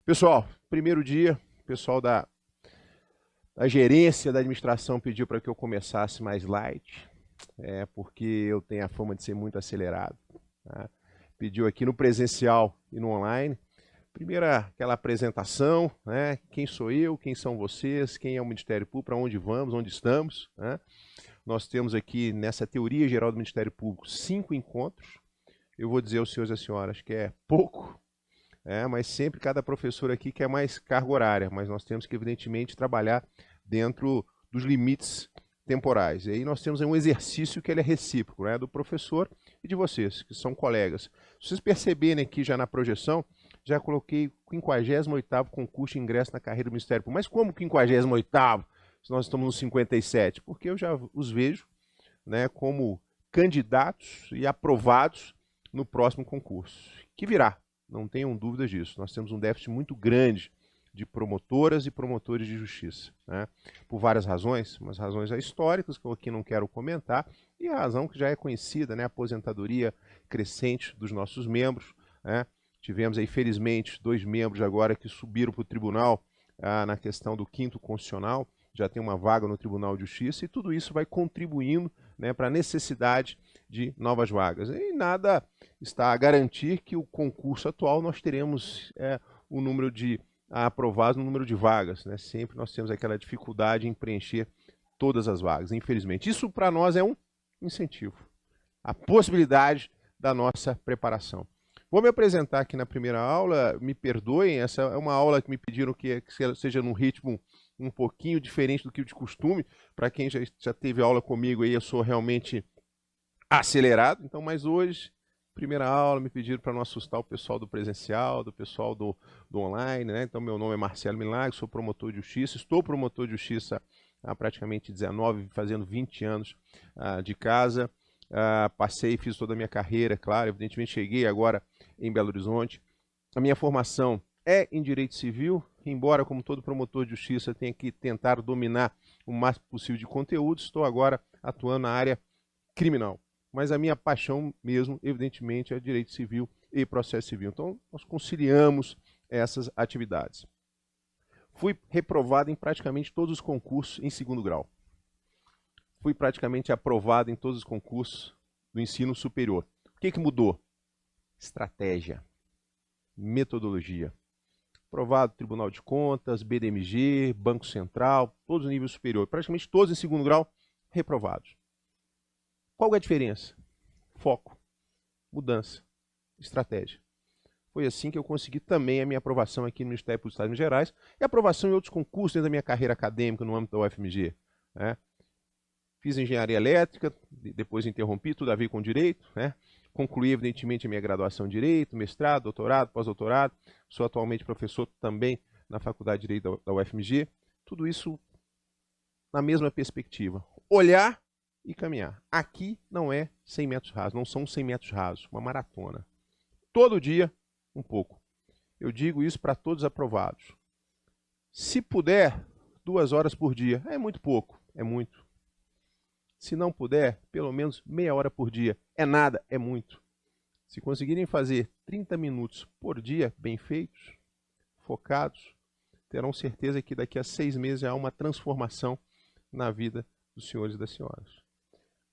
Pessoal, primeiro dia, o pessoal da gerência da administração pediu para que eu começasse mais light, porque eu tenho a fama de ser muito acelerado. Tá? Pediu aqui no presencial e no online. Primeiro aquela apresentação, né? Quem sou eu, quem são vocês, quem é o Ministério Público, para onde vamos, onde estamos. Né? Nós temos aqui nessa teoria geral do Ministério Público 5 encontros. Eu vou dizer aos senhores e às senhoras que é pouco, mas sempre cada professor aqui quer mais carga horária, mas nós temos que evidentemente trabalhar dentro dos limites temporais. E aí nós temos um exercício que ele é recíproco, né? Do professor e de vocês, que são colegas. Se vocês perceberem aqui já na projeção, já coloquei 58º concurso de ingresso na carreira do Ministério Público. Mas como 58º, se nós estamos no 57? Porque eu já os vejo, né, como candidatos e aprovados no próximo concurso, que virá, não tenham dúvidas disso. Nós temos um déficit muito grande de promotoras e promotores de justiça, né? Por várias razões, umas razões históricas que eu aqui não quero comentar, e a razão que já é conhecida, né? A aposentadoria crescente dos nossos membros, né? Tivemos aí, felizmente, 2 membros agora que subiram para o tribunal na questão do 5º constitucional, já tem uma vaga no Tribunal de Justiça, e tudo isso vai contribuindo, né, para a necessidade de novas vagas. E nada está a garantir que o concurso atual nós teremos o número de aprovados no número de vagas, né? Sempre nós temos aquela dificuldade em preencher todas as vagas, infelizmente. Isso para nós é um incentivo, a possibilidade da nossa preparação. Vou me apresentar aqui na primeira aula, me perdoem, essa é uma aula que me pediram que seja num ritmo um pouquinho diferente do que o de costume. Para quem já teve aula comigo aí, eu sou realmente acelerado, então, mas hoje, primeira aula, me pediram para não assustar o pessoal do presencial, do pessoal do online, né? Então, meu nome é Marcelo Milagre, sou promotor de justiça, estou promotor de justiça há praticamente 19, fazendo 20 anos de casa. Passei, fiz toda a minha carreira, claro, evidentemente cheguei agora em Belo Horizonte. A minha formação é em direito civil, embora como todo promotor de justiça tenha que tentar dominar o máximo possível de conteúdo, estou agora atuando na área criminal. Mas a minha paixão mesmo, evidentemente, é direito civil e processo civil. Então, nós conciliamos essas atividades. Fui reprovado em praticamente todos os concursos em 2º grau. Fui praticamente aprovado em todos os concursos do ensino superior. O que mudou? Estratégia, metodologia. Aprovado Tribunal de Contas, BDMG, Banco Central, todos os níveis superiores. Praticamente todos em 2º grau, reprovados. Qual é a diferença? Foco, mudança, estratégia. Foi assim que eu consegui também a minha aprovação aqui no Ministério Público do Estado de Minas Gerais e aprovação em outros concursos dentro da minha carreira acadêmica no âmbito da UFMG. Né? Fiz engenharia elétrica, depois interrompi, tudo a ver com direito. Né? Concluí, evidentemente, a minha graduação em direito, mestrado, doutorado, pós-doutorado. Sou atualmente professor também na Faculdade de Direito da UFMG. Tudo isso na mesma perspectiva. Olhar e caminhar. Aqui não é 100 metros rasos, não são 100 metros rasos, uma maratona. Todo dia, um pouco. Eu digo isso para todos aprovados. Se puder, 2 horas por dia. É muito pouco, é muito. Se não puder, pelo menos meia hora por dia. É nada, é muito. Se conseguirem fazer 30 minutos por dia, bem feitos, focados, terão certeza que daqui a 6 meses há uma transformação na vida dos senhores e das senhoras.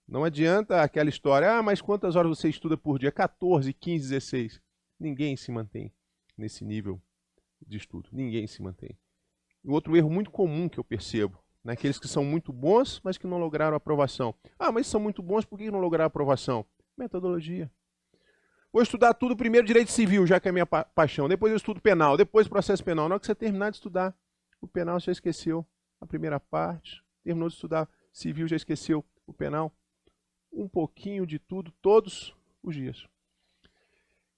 Não adianta aquela história, mas quantas horas você estuda por dia? 14, 15, 16. Ninguém se mantém nesse nível de estudo. Ninguém se mantém. E outro erro muito comum que eu percebo, naqueles que são muito bons, mas que não lograram aprovação. Mas são muito bons, por que não lograram aprovação? Metodologia. Vou estudar tudo primeiro direito civil, já que é a minha paixão. Depois eu estudo penal, depois processo penal. Na hora que você terminar de estudar o penal, você já esqueceu a primeira parte. Terminou de estudar civil, já esqueceu o penal. Um pouquinho de tudo, todos os dias.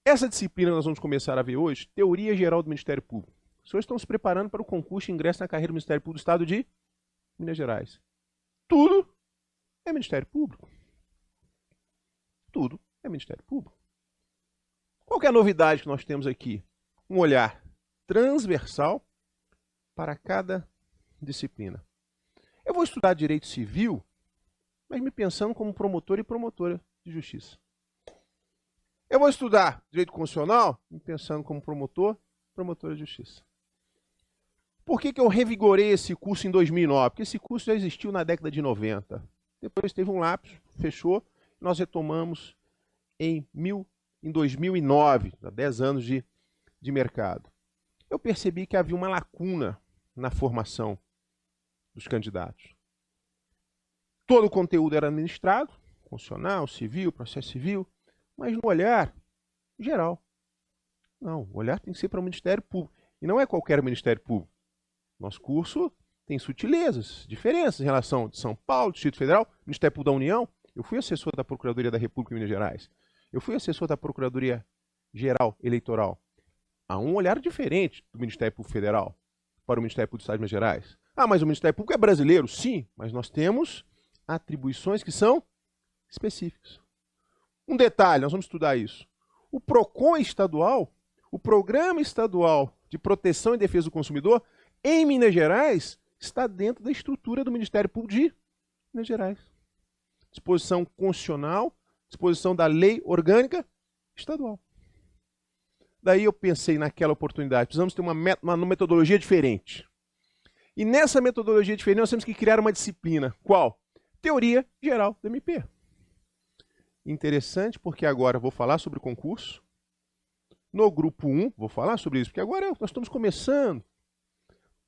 Essa disciplina que nós vamos começar a ver hoje, Teoria Geral do Ministério Público. Os senhores estão se preparando para o concurso de ingresso na carreira do Ministério Público do Estado de Minas Gerais. Tudo é Ministério Público. Tudo é Ministério Público. Qual que é a novidade que nós temos aqui? Um olhar transversal para cada disciplina. Eu vou estudar direito civil, mas me pensando como promotor e promotora de justiça. Eu vou estudar direito constitucional, me pensando como promotor promotora de justiça. Por que eu revigorei esse curso em 2009? Porque esse curso já existiu na década de 90. Depois teve um lapso, fechou, nós retomamos em 2009, há 10 anos de mercado. Eu percebi que havia uma lacuna na formação dos candidatos. Todo o conteúdo era administrado, constitucional, civil, processo civil, mas no olhar geral. Não, o olhar tem que ser para o Ministério Público. E não é qualquer Ministério Público. Nosso curso tem sutilezas, diferenças em relação de São Paulo, Distrito Federal, Ministério Público da União. Eu fui assessor da Procuradoria da República em Minas Gerais. Eu fui assessor da Procuradoria Geral Eleitoral. Há um olhar diferente do Ministério Público Federal para o Ministério Público do Estado de Minas Gerais. Ah, mas o Ministério Público é brasileiro? Sim, mas nós temos atribuições que são específicas. Um detalhe, nós vamos estudar isso. O PROCON estadual, o Programa Estadual de Proteção e Defesa do Consumidor, em Minas Gerais, está dentro da estrutura do Ministério Público de Minas Gerais. Disposição constitucional, disposição da lei orgânica estadual. Daí eu pensei naquela oportunidade, precisamos ter uma metodologia diferente. E nessa metodologia diferente nós temos que criar uma disciplina. Qual? Teoria Geral do MP. Interessante, porque agora eu vou falar sobre o concurso. No grupo 1, vou falar sobre isso, porque agora nós estamos começando.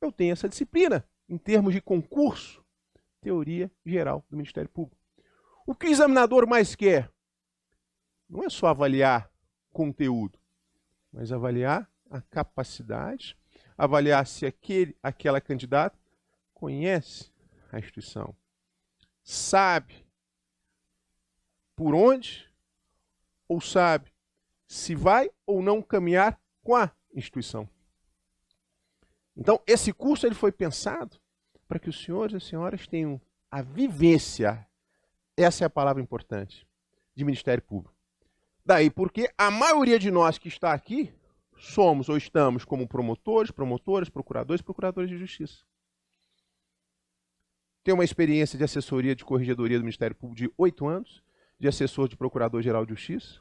Eu tenho essa disciplina, em termos de concurso, Teoria Geral do Ministério Público. O que o examinador mais quer? Não é só avaliar conteúdo, mas avaliar a capacidade, avaliar se aquela candidata conhece a instituição, sabe por onde, ou sabe se vai ou não caminhar com a instituição. Então, esse curso ele foi pensado para que os senhores e as senhoras tenham a vivência, essa é a palavra importante, de Ministério Público. Daí porque a maioria de nós que está aqui somos ou estamos como promotores, promotoras, procuradores, procuradores de justiça. Tenho uma experiência de assessoria de corregedoria do Ministério Público de 8 anos, de assessor de Procurador-Geral de Justiça,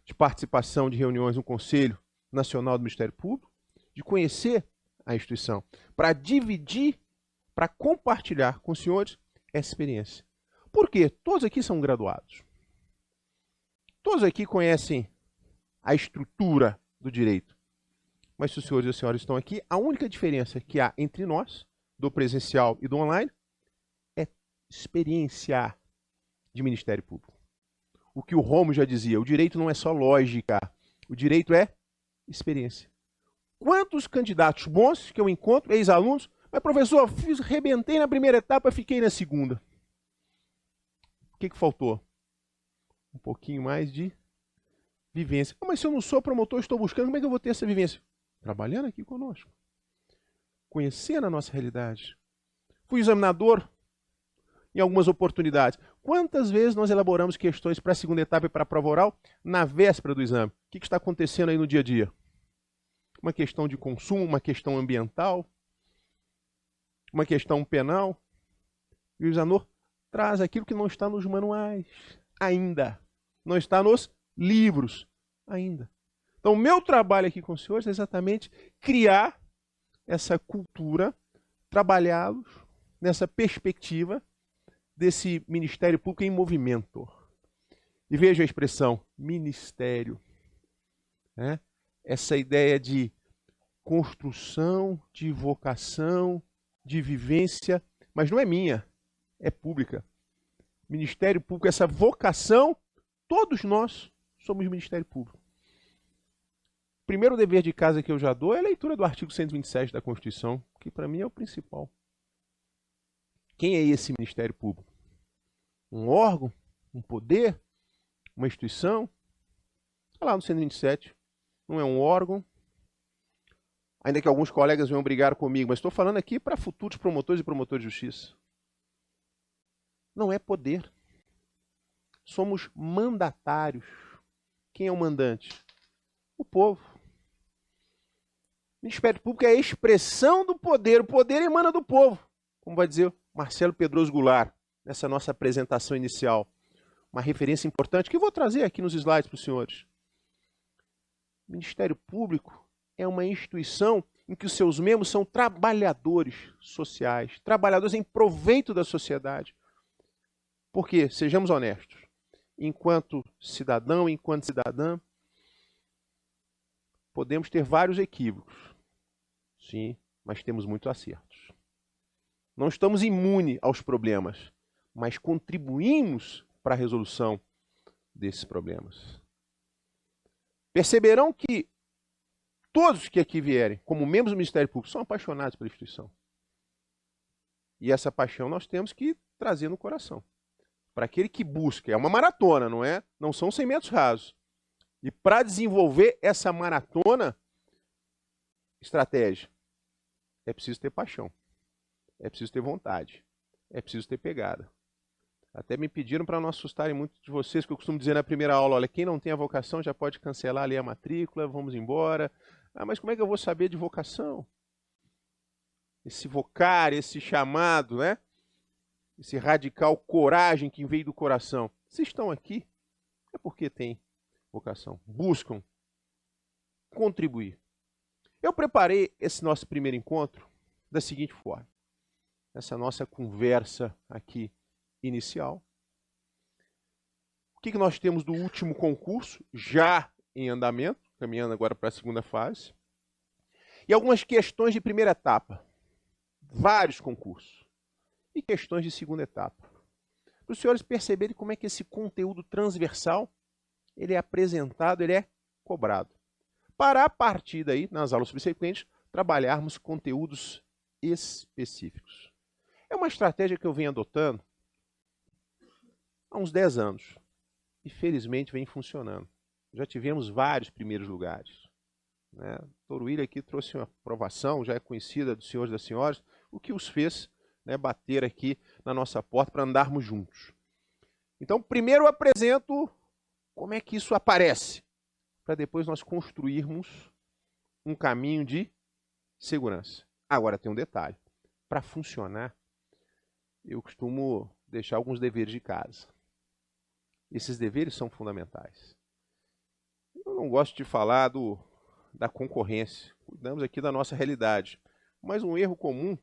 de participação de reuniões no Conselho Nacional do Ministério Público, de conhecer a instituição, para dividir, para compartilhar com os senhores essa experiência. Por quê? Todos aqui são graduados. Todos aqui conhecem a estrutura do direito. Mas se os senhores e as senhoras estão aqui, a única diferença que há entre nós, do presencial e do online, é experiência de Ministério Público. O que o Romo já dizia, o direito não é só lógica, o direito é experiência. Quantos candidatos bons que eu encontro, ex-alunos, mas professor, rebentei na primeira etapa, fiquei na segunda. O que faltou? Um pouquinho mais de vivência. Ah, mas se eu não sou promotor, estou buscando, como é que eu vou ter essa vivência? Trabalhando aqui conosco. Conhecendo a nossa realidade. Fui examinador em algumas oportunidades. Quantas vezes nós elaboramos questões para a segunda etapa e para a prova oral na véspera do exame? O que está acontecendo aí no dia a dia? Uma questão de consumo, uma questão ambiental, uma questão penal. E o examinador traz aquilo que não está nos manuais ainda. Não está nos livros ainda. Então, o meu trabalho aqui com os senhores é exatamente criar essa cultura, trabalhá-los nessa perspectiva desse Ministério Público em movimento. E veja a expressão, ministério. Né? Essa ideia de construção, de vocação, de vivência, mas não é minha, é pública. Ministério Público, essa vocação, todos nós somos Ministério Público. O primeiro dever de casa que eu já dou é a leitura do artigo 127 da Constituição, que para mim é o principal. Quem é esse Ministério Público? Um órgão? Um poder? Uma instituição? Está lá no 127. Não é um órgão. Ainda que alguns colegas venham brigar comigo, mas estou falando aqui para futuros promotores e promotores de justiça. Não é poder. Somos mandatários. Quem é o mandante? O povo. O Ministério Público é a expressão do poder. O poder emana do povo. Como vai dizer Marcelo Pedroso Goulart, nessa nossa apresentação inicial. Uma referência importante que eu vou trazer aqui nos slides para os senhores. O Ministério Público é uma instituição em que os seus membros são trabalhadores sociais, trabalhadores em proveito da sociedade. Porque, sejamos honestos, enquanto cidadão, enquanto cidadã, podemos ter vários equívocos, sim, mas temos muitos acertos. Não estamos imunes aos problemas, mas contribuímos para a resolução desses problemas. Perceberão que todos que aqui vierem, como membros do Ministério Público, são apaixonados pela instituição. E essa paixão nós temos que trazer no coração. Para aquele que busca, é uma maratona, não é? Não são 100 metros rasos. E para desenvolver essa maratona, estratégia, é preciso ter paixão, é preciso ter vontade, é preciso ter pegada. Até me pediram para não assustarem muito de vocês, que eu costumo dizer na primeira aula, olha, quem não tem a vocação já pode cancelar ali a matrícula, vamos embora. Ah, mas como é que eu vou saber de vocação? Esse vocar, esse chamado, né? Esse radical coragem que veio do coração. Vocês estão aqui, é porque tem vocação. Buscam contribuir. Eu preparei esse nosso primeiro encontro da seguinte forma. Essa nossa conversa aqui inicial. O que nós temos do último concurso, já em andamento, caminhando agora para a segunda fase. E algumas questões de primeira etapa. Vários concursos. E questões de segunda etapa. Para os senhores perceberem como é que esse conteúdo transversal, ele é apresentado, ele é cobrado. Para a partir daí, nas aulas subsequentes, trabalharmos conteúdos específicos. É uma estratégia que eu venho adotando há uns 10 anos. E felizmente vem funcionando. Já tivemos vários primeiros lugares. Né? Doutor William aqui trouxe uma aprovação, já é conhecida dos senhores e das senhoras, o que os fez, né, bater aqui na nossa porta para andarmos juntos. Então, primeiro eu apresento como é que isso aparece, para depois nós construirmos um caminho de segurança. Agora tem um detalhe. Para funcionar, eu costumo deixar alguns deveres de casa. Esses deveres são fundamentais. Eu não gosto de falar da concorrência. Cuidamos aqui da nossa realidade. Mas um erro comum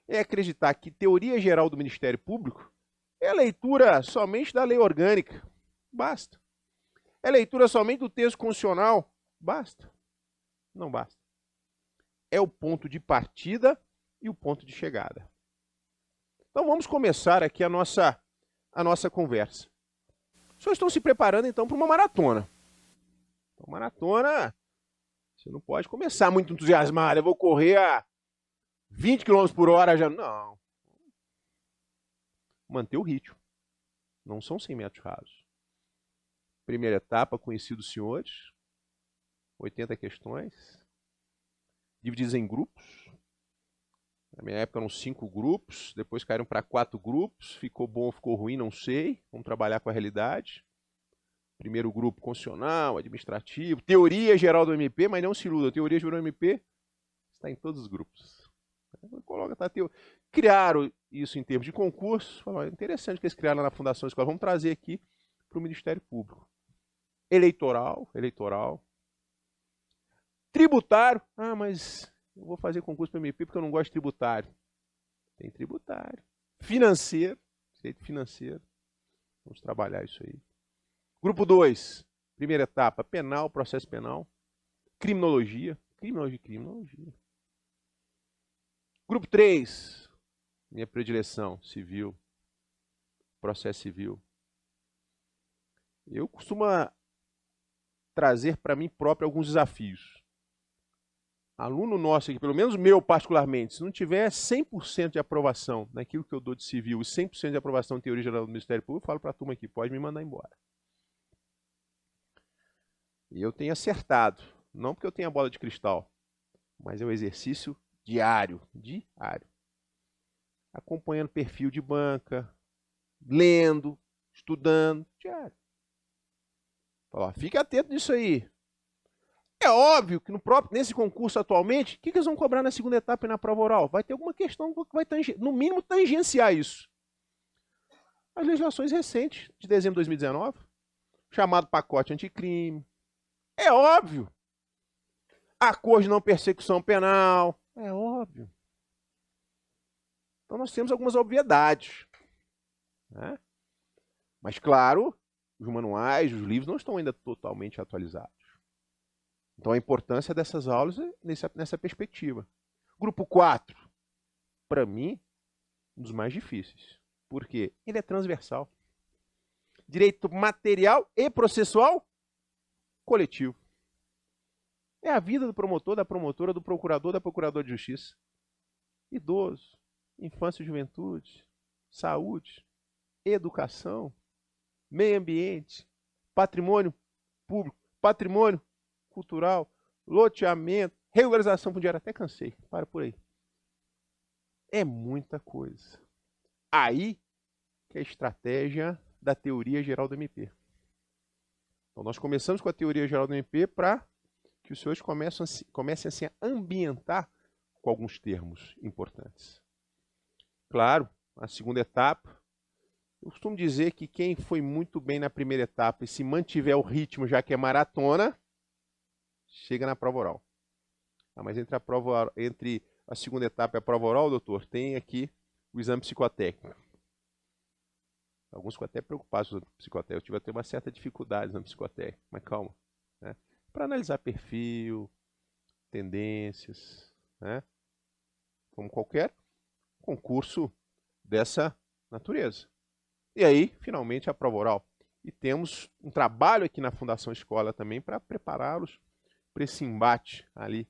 é acreditar que teoria geral do Ministério Público é leitura somente da lei orgânica. Basta. É leitura somente do texto constitucional. Basta. Não basta. É o ponto de partida e o ponto de chegada. Então vamos começar aqui a nossa conversa. Os senhores estão se preparando então para uma maratona. Então, maratona, você não pode começar muito entusiasmado. Eu vou correr a 20 km por hora já. Não. Manter o ritmo. Não são 100 metros rasos. Primeira etapa, conheci dos senhores. 80 questões. Divididas em grupos. Na minha época eram 5 grupos. Depois caíram para 4 grupos. Ficou bom, ficou ruim, não sei. Vamos trabalhar com a realidade. Primeiro grupo constitucional, administrativo. Teoria geral do MP, mas não se iluda. A teoria geral do MP está em todos os grupos. Coloca, tá, criaram isso em termos de concurso. Falaram, interessante que eles criaram na Fundação Escola. Vamos trazer aqui para o Ministério Público. Eleitoral. Tributário. Ah, mas eu vou fazer concurso para o MP porque eu não gosto de tributário. Tem tributário. Financeiro. Direito financeiro. Vamos trabalhar isso aí. Grupo 2. Primeira etapa, penal, processo penal. Criminologia. Criminologia. Grupo 3, minha predileção, civil, processo civil. Eu costumo trazer para mim próprio alguns desafios. Aluno nosso aqui, pelo menos meu particularmente, se não tiver 100% de aprovação naquilo que eu dou de civil e 100% de aprovação em teoria geral do Ministério Público, eu falo para a turma aqui, pode me mandar embora. E eu tenho acertado, não porque eu tenho a bola de cristal, mas é o exercício diário. Acompanhando perfil de banca, lendo, estudando, diário. Ó, fique atento nisso aí. É óbvio que nesse concurso atualmente, o que eles vão cobrar na segunda etapa e na prova oral? Vai ter alguma questão que vai, no mínimo, tangenciar isso. As legislações recentes, de dezembro de 2019, chamado pacote anticrime. É óbvio. acordo de não persecução penal. É óbvio. Então nós temos algumas obviedades, né? Mas, claro, os manuais, os livros não estão ainda totalmente atualizados. Então a importância dessas aulas é nessa perspectiva. Grupo 4, para mim, um dos mais difíceis. Por quê? Ele é transversal. Direito material e processual coletivo. É a vida do promotor, da promotora, do procurador, da procuradora de justiça. Idoso, infância e juventude, saúde, educação, meio ambiente, patrimônio público, patrimônio cultural, loteamento, regularização fundiária. Até cansei, para por aí. É muita coisa. Aí que é a estratégia da teoria geral do MP. Então nós começamos com a teoria geral do MP para que os senhores comecem assim, a ambientar com alguns termos importantes. Claro, a segunda etapa, eu costumo dizer que quem foi muito bem na primeira etapa e se mantiver o ritmo, já que é maratona, chega na prova oral. Mas entre a segunda etapa e a prova oral, doutor, tem aqui o exame psicotécnico. Alguns ficam até preocupados com o psicotécnico. Eu tive até uma certa dificuldade no psicotécnico, mas calma. Né? Para analisar perfil, tendências, né? Como qualquer concurso dessa natureza. E aí, finalmente, a prova oral. E temos um trabalho aqui na Fundação Escola também para prepará-los para esse embate ali.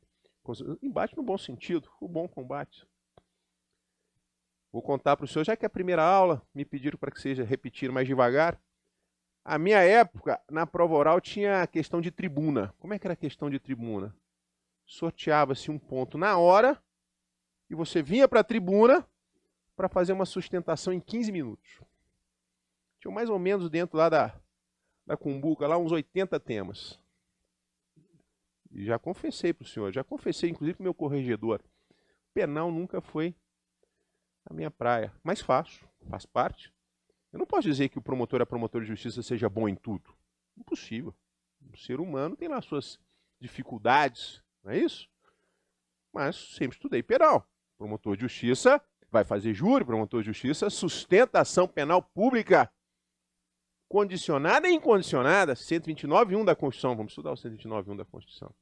Embate no bom sentido, o bom combate. Vou contar para o senhor, já que é a primeira aula, me pediram para que seja repetir mais devagar. A minha época, na prova oral, tinha a questão de tribuna. Como é que era a questão de tribuna? Sorteava-se um ponto na hora e você vinha para a tribuna para fazer uma sustentação em 15 minutos. Tinha mais ou menos dentro lá da Cumbuca, lá uns 80 temas. E já confessei para o senhor, já confessei inclusive para o meu corregedor. Penal nunca foi a minha praia, mas faço, faz parte. Eu não posso dizer que o promotor a promotora de justiça seja bom em tudo. Impossível. O ser humano tem lá suas dificuldades, não é isso? Mas sempre estudei penal. Promotor de justiça vai fazer júri, promotor de justiça sustenta a ação penal pública condicionada e incondicionada, 129.1 da Constituição. Vamos estudar o 129.1 da Constituição.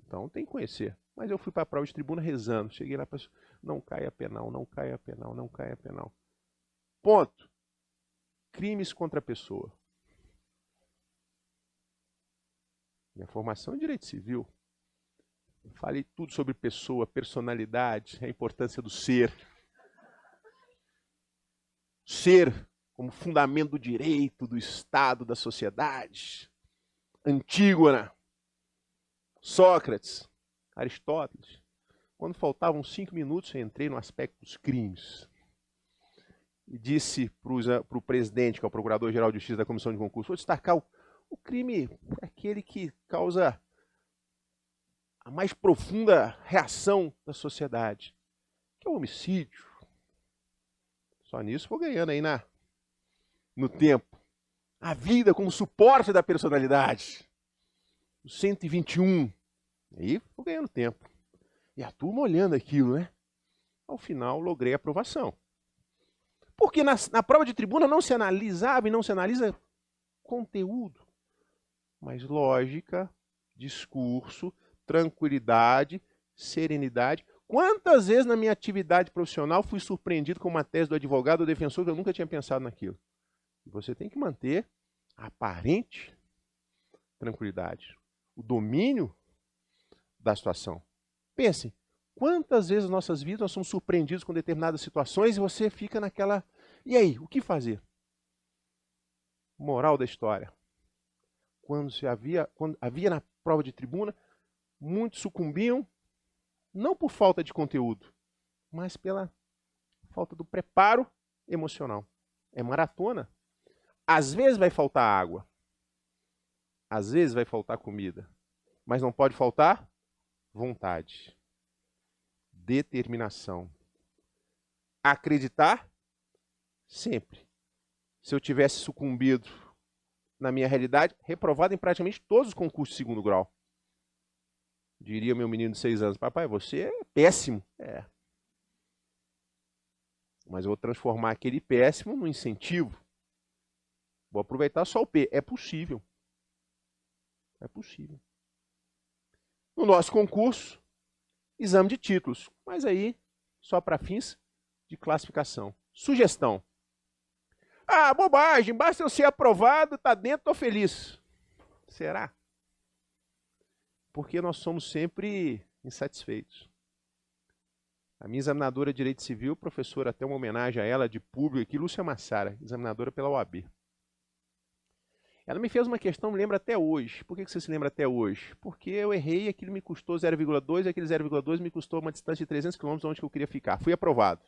Então tem que conhecer. Mas eu fui para a prova de tribuna rezando. Cheguei lá para não caia penal, não caia penal, não caia penal. Ponto. Crimes contra a pessoa. Minha formação é em direito civil. Falei tudo sobre pessoa, personalidade, a importância do ser. Ser como fundamento do direito, do Estado, da sociedade. Antígona, Sócrates, Aristóteles. Quando faltavam 5 minutos, eu entrei no aspecto dos crimes. E disse para o presidente, que é o Procurador-Geral de Justiça da Comissão de Concurso, vou destacar o crime, aquele que causa a mais profunda reação da sociedade, que é o homicídio. Só nisso vou ganhando aí no tempo. A vida como suporte da personalidade. O 121. Aí vou ganhando tempo. E a turma olhando aquilo, né? Ao final, logrei a aprovação. Porque na prova de tribuna não se analisava e não se analisa conteúdo, mas lógica, discurso, tranquilidade, serenidade. Quantas vezes na minha atividade profissional fui surpreendido com uma tese do advogado ou defensor que eu nunca tinha pensado naquilo? Você tem que manter a aparente tranquilidade, o domínio da situação. Pense, quantas vezes nas nossas vidas nós somos surpreendidos com determinadas situações e você fica naquela... E aí, o que fazer? Moral da história. Quando havia na prova de tribuna, muitos sucumbiam, não por falta de conteúdo, mas pela falta do preparo emocional. É maratona. Às vezes vai faltar água. Às vezes vai faltar comida. Mas não pode faltar vontade. Determinação. Acreditar sempre. Se eu tivesse sucumbido na minha realidade, reprovado em praticamente todos os concursos de segundo grau. Diria meu menino de 6 anos, papai, você é péssimo. É. Mas eu vou transformar aquele péssimo no incentivo. Vou aproveitar só o P. É possível. É possível. No nosso concurso, exame de títulos. Mas aí, só para fins de classificação. Sugestão. Ah, bobagem, basta eu ser aprovado, tá dentro, tô feliz. Será? Porque nós somos sempre insatisfeitos. A minha examinadora de Direito Civil, professora, até uma homenagem a ela de público aqui, Lúcia Massara, examinadora pela OAB. Ela me fez uma questão, me lembra até hoje. Por que você se lembra até hoje? Porque eu errei, aquilo me custou 0,2, e aquele 0,2 me custou uma distância de 300 km onde eu queria ficar. Fui aprovado.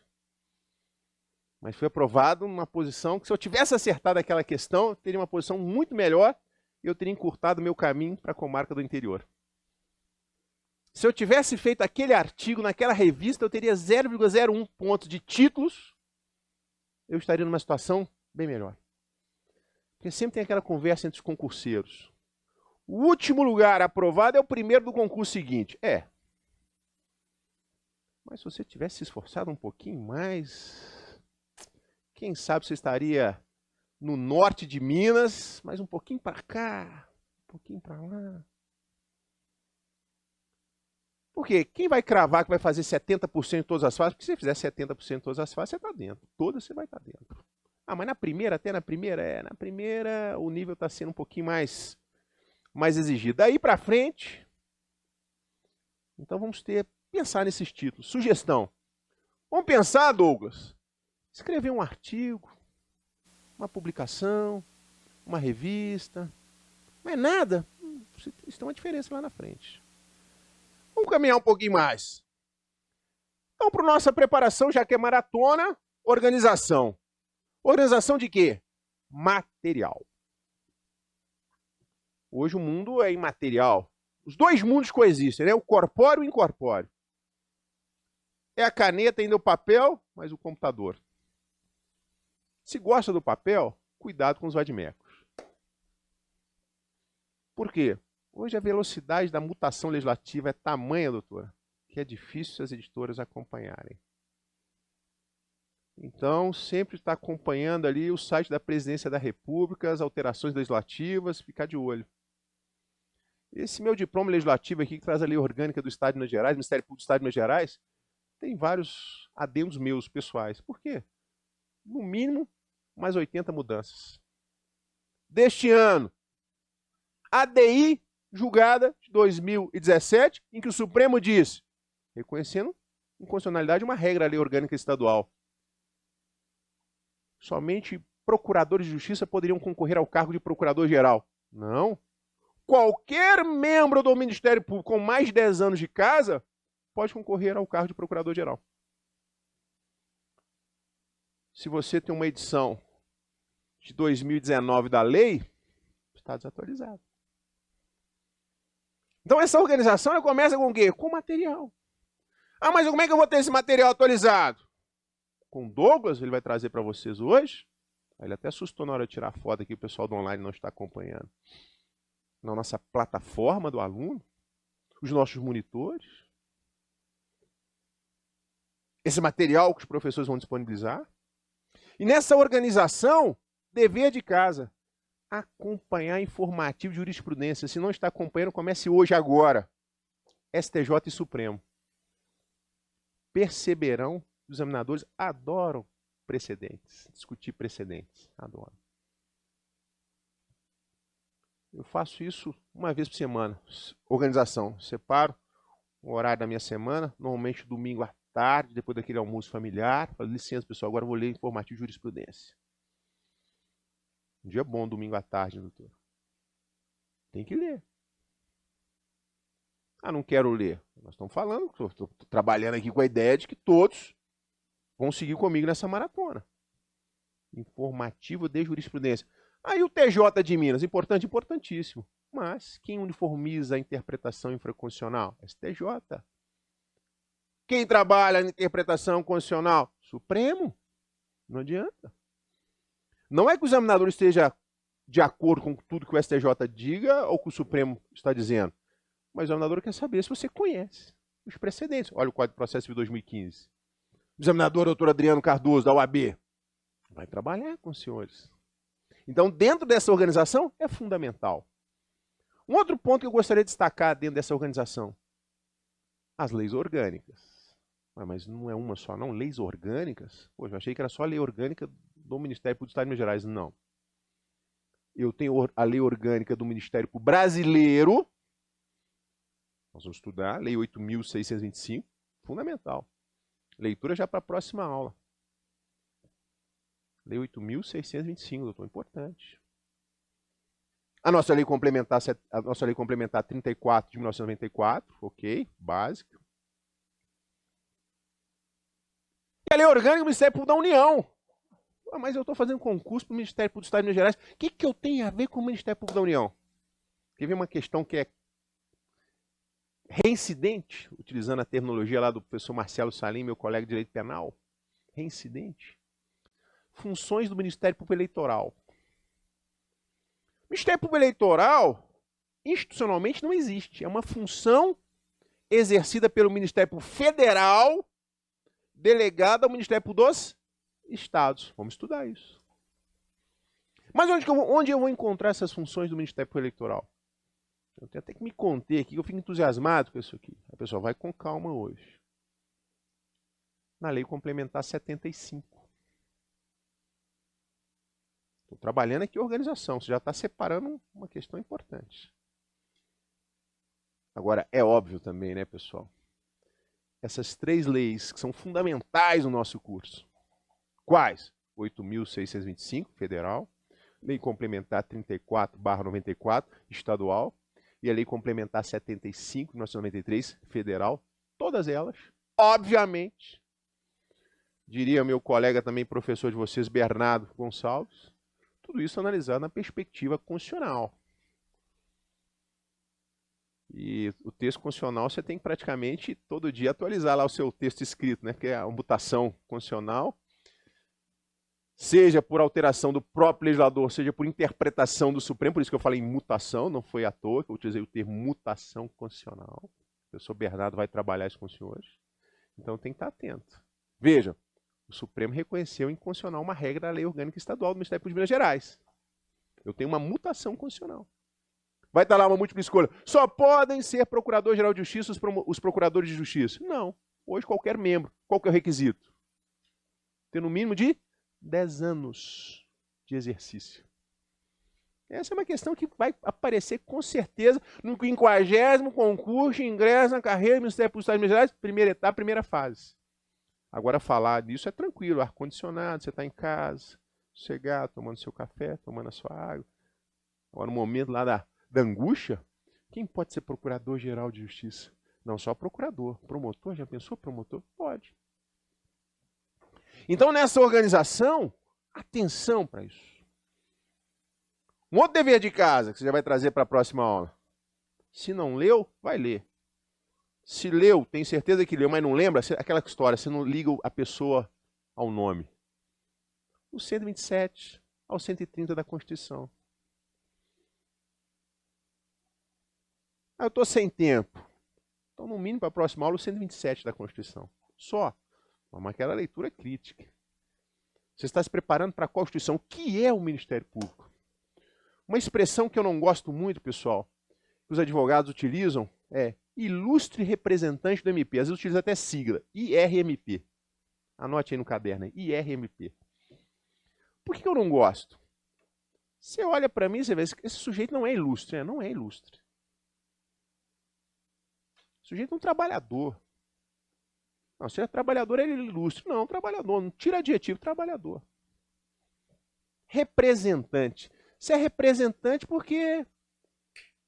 Mas fui aprovado numa posição que, se eu tivesse acertado aquela questão, eu teria uma posição muito melhor e eu teria encurtado meu caminho para a comarca do interior. Se eu tivesse feito aquele artigo naquela revista, eu teria 0,01 pontos de títulos, eu estaria numa situação bem melhor. Porque sempre tem aquela conversa entre os concurseiros. O último lugar aprovado é o primeiro do concurso seguinte. É. Mas se você tivesse se esforçado um pouquinho mais, quem sabe você estaria no norte de Minas, mas um pouquinho para cá, um pouquinho para lá. Por quê? Quem vai cravar que vai fazer 70% de todas as fases? Porque se você fizer 70% de todas as fases, você está dentro. Todas você vai estar dentro. Ah, mas na primeira, até na primeira, na primeira o nível está sendo um pouquinho mais exigido. Daí para frente, então vamos pensar nesses títulos. Sugestão. Vamos pensar, Douglas, escrever um artigo, uma publicação, uma revista, não é nada. Isso tem uma diferença lá na frente. Vamos caminhar um pouquinho mais. Então, para nossa preparação, já que é maratona, organização. Organização de quê? Material. Hoje o mundo é imaterial. Os dois mundos coexistem, né? O corpóreo e o incorpóreo. É a caneta, ainda o papel, mas o computador. Se gosta do papel, cuidado com os vademecums. Por quê? Hoje a velocidade da mutação legislativa é tamanha, doutora, que é difícil as editoras acompanharem. Então, sempre está acompanhando ali o site da Presidência da República, as alterações legislativas, ficar de olho. Esse meu diploma legislativo aqui, que traz a Lei Orgânica do Estado de Minas Gerais, Ministério Público do Estado de Minas Gerais, tem vários adendos meus, pessoais. Por quê? No mínimo, mais 80 mudanças. Deste ano, ADI julgada de 2017, em que o Supremo diz, reconhecendo inconstitucionalidade uma regra da Lei Orgânica Estadual. Somente procuradores de justiça poderiam concorrer ao cargo de procurador-geral. Não. Qualquer membro do Ministério Público com mais de 10 anos de casa pode concorrer ao cargo de procurador-geral. Se você tem uma edição de 2019 da lei, está desatualizado. Então essa organização ela começa com o quê? Com material. Ah, mas como é que eu vou ter esse material atualizado? Com o Douglas, ele vai trazer para vocês hoje. Ele até assustou na hora de tirar a foto aqui, o pessoal do online não está acompanhando. Na nossa plataforma do aluno, os nossos monitores. Esse material que os professores vão disponibilizar. E nessa organização, dever de casa, acompanhar informativo de jurisprudência. Se não está acompanhando, comece hoje, agora. STJ e Supremo. Perceberão, os examinadores adoram precedentes, discutir precedentes, adoram. Eu faço isso uma vez por semana. Organização, separo o horário da minha semana, normalmente domingo à tarde, depois daquele almoço familiar. Falo, licença, pessoal, agora eu vou ler informativo de jurisprudência. Um dia bom, domingo à tarde, doutor. Tem que ler. Ah, não quero ler. Nós estamos falando, estou trabalhando aqui com a ideia de que todos vão seguir comigo nessa maratona. Informativo de jurisprudência. Aí o TJ de Minas, importante, importantíssimo. Mas quem uniformiza a interpretação infraconstitucional? STJ. Quem trabalha na interpretação constitucional? Supremo. Não adianta. Não é que o examinador esteja de acordo com tudo que o STJ diga ou que o Supremo está dizendo. Mas o examinador quer saber se você conhece os precedentes. Olha o Código de Processo Civil 2015. O examinador, doutor Adriano Cardoso, da UAB, vai trabalhar com os senhores. Então, dentro dessa organização, é fundamental. Um outro ponto que eu gostaria de destacar dentro dessa organização. As leis orgânicas. Mas não é uma só, não. Leis orgânicas? Poxa, eu achei que era só a lei orgânica do Ministério Público do Estado de Minas Gerais. Não. Eu tenho a lei orgânica do Ministério Público Brasileiro. Nós vamos estudar. Lei 8.625. Fundamental. Leitura já para a próxima aula. Lei 8.625, doutor. Importante. A nossa lei complementar 34 de 1994, ok, básico. E a lei orgânica do Ministério Público da União. Mas eu estou fazendo concurso para o Ministério Público do Estado de Minas Gerais. O que eu tenho a ver com o Ministério Público da União? Quer ver uma questão que é reincidente, utilizando a terminologia lá do professor Marcelo Salim, meu colega de Direito Penal. Reincidente. Funções do Ministério Público Eleitoral. O Ministério Público Eleitoral, institucionalmente, não existe. É uma função exercida pelo Ministério Público Federal, delegada ao Ministério Público dos Estados. Vamos estudar isso. Mas onde eu vou encontrar essas funções do Ministério Público Eleitoral? Eu tenho até que me conter aqui, eu fico entusiasmado com isso aqui. A pessoa vai com calma hoje. Na Lei Complementar 75. Estou trabalhando aqui organização, você já está separando uma questão importante. Agora, é óbvio também, né, pessoal? Essas três leis que são fundamentais no nosso curso. Quais? 8.625, federal. Lei Complementar 34/94, estadual. E a Lei Complementar 75, de 1993, federal. Todas elas, obviamente, diria meu colega também, professor de vocês, Bernardo Gonçalves, tudo isso analisado na perspectiva constitucional. E o texto constitucional você tem que praticamente todo dia atualizar lá o seu texto escrito, né? Porque é a mutação constitucional, seja por alteração do próprio legislador, seja por interpretação do Supremo, por isso que eu falei em mutação, não foi à toa que eu utilizei o termo mutação constitucional. O professor Bernardo vai trabalhar isso com os senhores. Então tem que estar atento. Veja, o Supremo reconheceu inconstitucional uma regra da Lei Orgânica Estadual do Ministério Público de Minas Gerais. Eu tenho uma mutação constitucional. Vai estar lá uma múltipla escolha. Só podem ser Procurador-Geral de Justiça os Procuradores de Justiça? Não. Hoje qualquer membro. Qual que é o requisito? Ter no mínimo de 10 anos de exercício. Essa é uma questão que vai aparecer com certeza no 50º concurso de ingresso na carreira do Ministério Público do Estado de Minas Gerais, primeira etapa, primeira fase. Agora falar disso é tranquilo, ar-condicionado, você está em casa, sossegado, tomando seu café, tomando a sua água. Agora no momento lá da angústia, quem pode ser Procurador-Geral de Justiça? Não só procurador. Promotor, já pensou promotor? Pode. Então nessa organização, atenção para isso. Um outro dever de casa que você já vai trazer para a próxima aula. Se não leu, vai ler. Se leu, tem certeza que leu, mas não lembra, aquela história, você não liga a pessoa ao nome. O 127 ao 130 da Constituição. Eu estou sem tempo. Então, no mínimo, para a próxima aula, o 127 da Constituição. Só. Mas aquela leitura crítica. Você está se preparando para a Constituição. O que é o Ministério Público? Uma expressão que eu não gosto muito, pessoal, que os advogados utilizam é ilustre representante do MP. Às vezes utilizam até sigla, IRMP. Anote aí no caderno, IRMP. Por que eu não gosto? Você olha para mim e você vê, esse sujeito não é ilustre, né? Não é ilustre. O sujeito é um trabalhador. Não, se é trabalhador, ele é ilustre. Não, trabalhador. Não tira adjetivo, trabalhador. Representante. Você é representante porque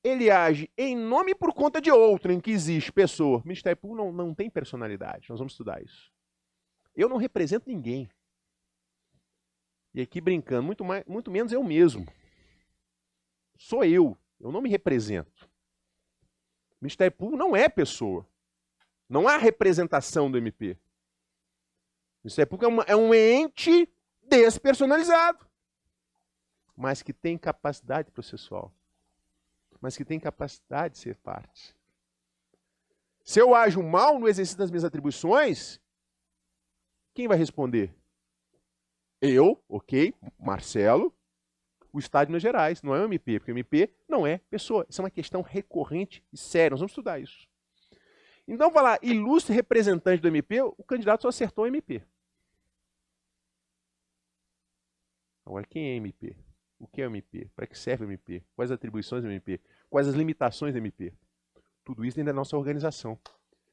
ele age em nome e por conta de outro, em que existe pessoa. O Ministério Público não tem personalidade. Nós vamos estudar isso. Eu não represento ninguém. E aqui brincando, muito menos eu mesmo. Sou eu. Eu não me represento. O Ministério Público não é pessoa. Não há representação do MP. O Ministério Público é um ente despersonalizado, mas que tem capacidade processual, mas que tem capacidade de ser parte. Se eu ajo mal no exercício das minhas atribuições, quem vai responder? Eu, ok, Marcelo, o Estado de Minas Gerais, não é o MP, porque o MP não é pessoa. Isso é uma questão recorrente e séria, nós vamos estudar isso. Então, vai lá, ilustre representante do MP, o candidato só acertou o MP. Agora, quem é MP? O que é o MP? Para que serve o MP? Quais as atribuições do MP? Quais as limitações do MP? Tudo isso dentro da nossa organização.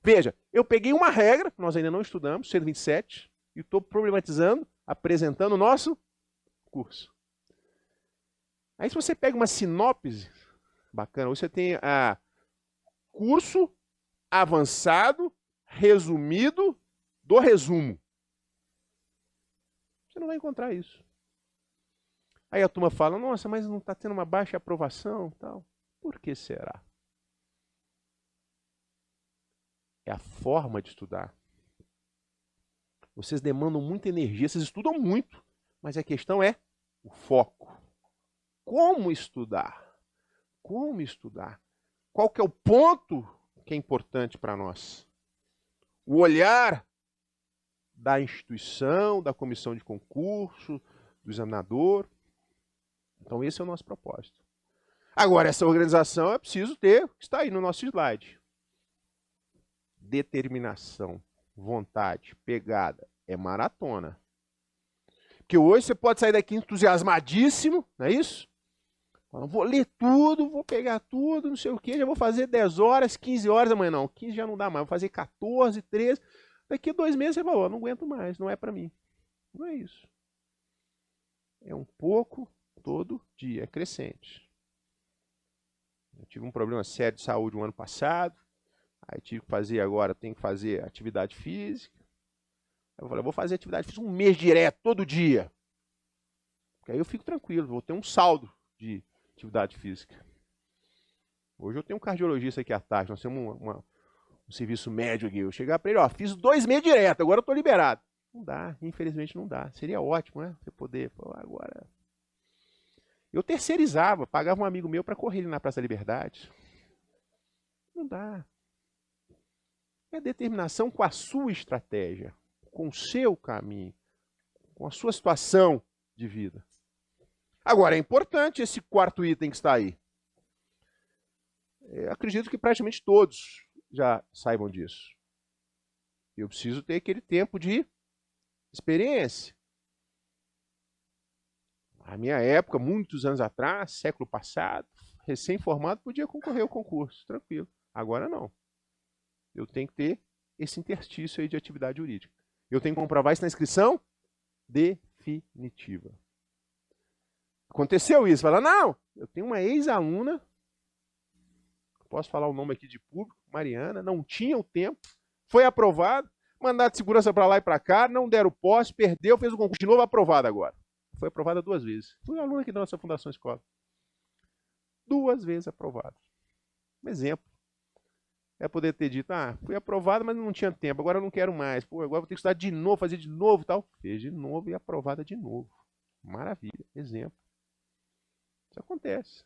Veja, eu peguei uma regra, nós ainda não estudamos, 127, e estou problematizando, apresentando o nosso curso. Aí se você pega uma sinopse, bacana, você tem a curso avançado, resumido, do resumo. Você não vai encontrar isso. Aí a turma fala, nossa, mas não está tendo uma baixa aprovação tal. Por que será? É a forma de estudar. Vocês demandam muita energia, vocês estudam muito, mas a questão é o foco. Como estudar? Como estudar? Qual que é o ponto que é importante para nós? O olhar da instituição, da comissão de concurso, do examinador. Então esse é o nosso propósito. Agora, essa organização é preciso ter, está aí no nosso slide. Determinação, vontade, pegada, é maratona. Porque hoje você pode sair daqui entusiasmadíssimo, não é isso? Vou ler tudo, vou pegar tudo, não sei o quê, já vou fazer 10 horas, 15 horas amanhã. Não, 15 já não dá mais, vou fazer 14, 13. Daqui a 2 meses você fala, não aguento mais, não é para mim. Não é isso. É um pouco todo dia, é crescente. Eu tive um problema sério de saúde no ano passado, aí tive que fazer agora, tenho que fazer atividade física. Eu falei, vou fazer atividade física um mês direto, todo dia. Porque aí eu fico tranquilo, vou ter um saldo de atividade física. Hoje eu tenho um cardiologista aqui à tarde, nós temos um serviço médio aqui. Eu chegar para ele, ó, fiz 2 meses direto, agora eu estou liberado. Não dá, infelizmente não dá. Seria ótimo, né? Você poder falar agora. Eu terceirizava, pagava um amigo meu para correr ali na Praça da Liberdade. Não dá. É determinação com a sua estratégia, com o seu caminho, com a sua situação de vida. Agora, é importante esse quarto item que está aí. Eu acredito que praticamente todos já saibam disso. Eu preciso ter aquele tempo de experiência. Na minha época, muitos anos atrás, século passado, recém-formado, podia concorrer ao concurso, tranquilo. Agora não. Eu tenho que ter esse interstício aí de atividade jurídica. Eu tenho que comprovar isso na inscrição definitiva. Aconteceu isso. Fala, não, eu tenho uma ex-aluna, posso falar o nome aqui de público, Mariana, não tinha o tempo, foi aprovado, mandado de segurança para lá e para cá, não deram posse, perdeu, fez o concurso de novo, aprovado agora. Foi aprovada 2 vezes. Fui aluna aqui da nossa Fundação Escola. 2 vezes aprovado. Um exemplo. É poder ter dito, fui aprovado, mas não tinha tempo, agora eu não quero mais. Pô, agora vou ter que estudar de novo, fazer de novo e tal. Fez de novo e aprovada de novo. Maravilha, exemplo. Isso acontece.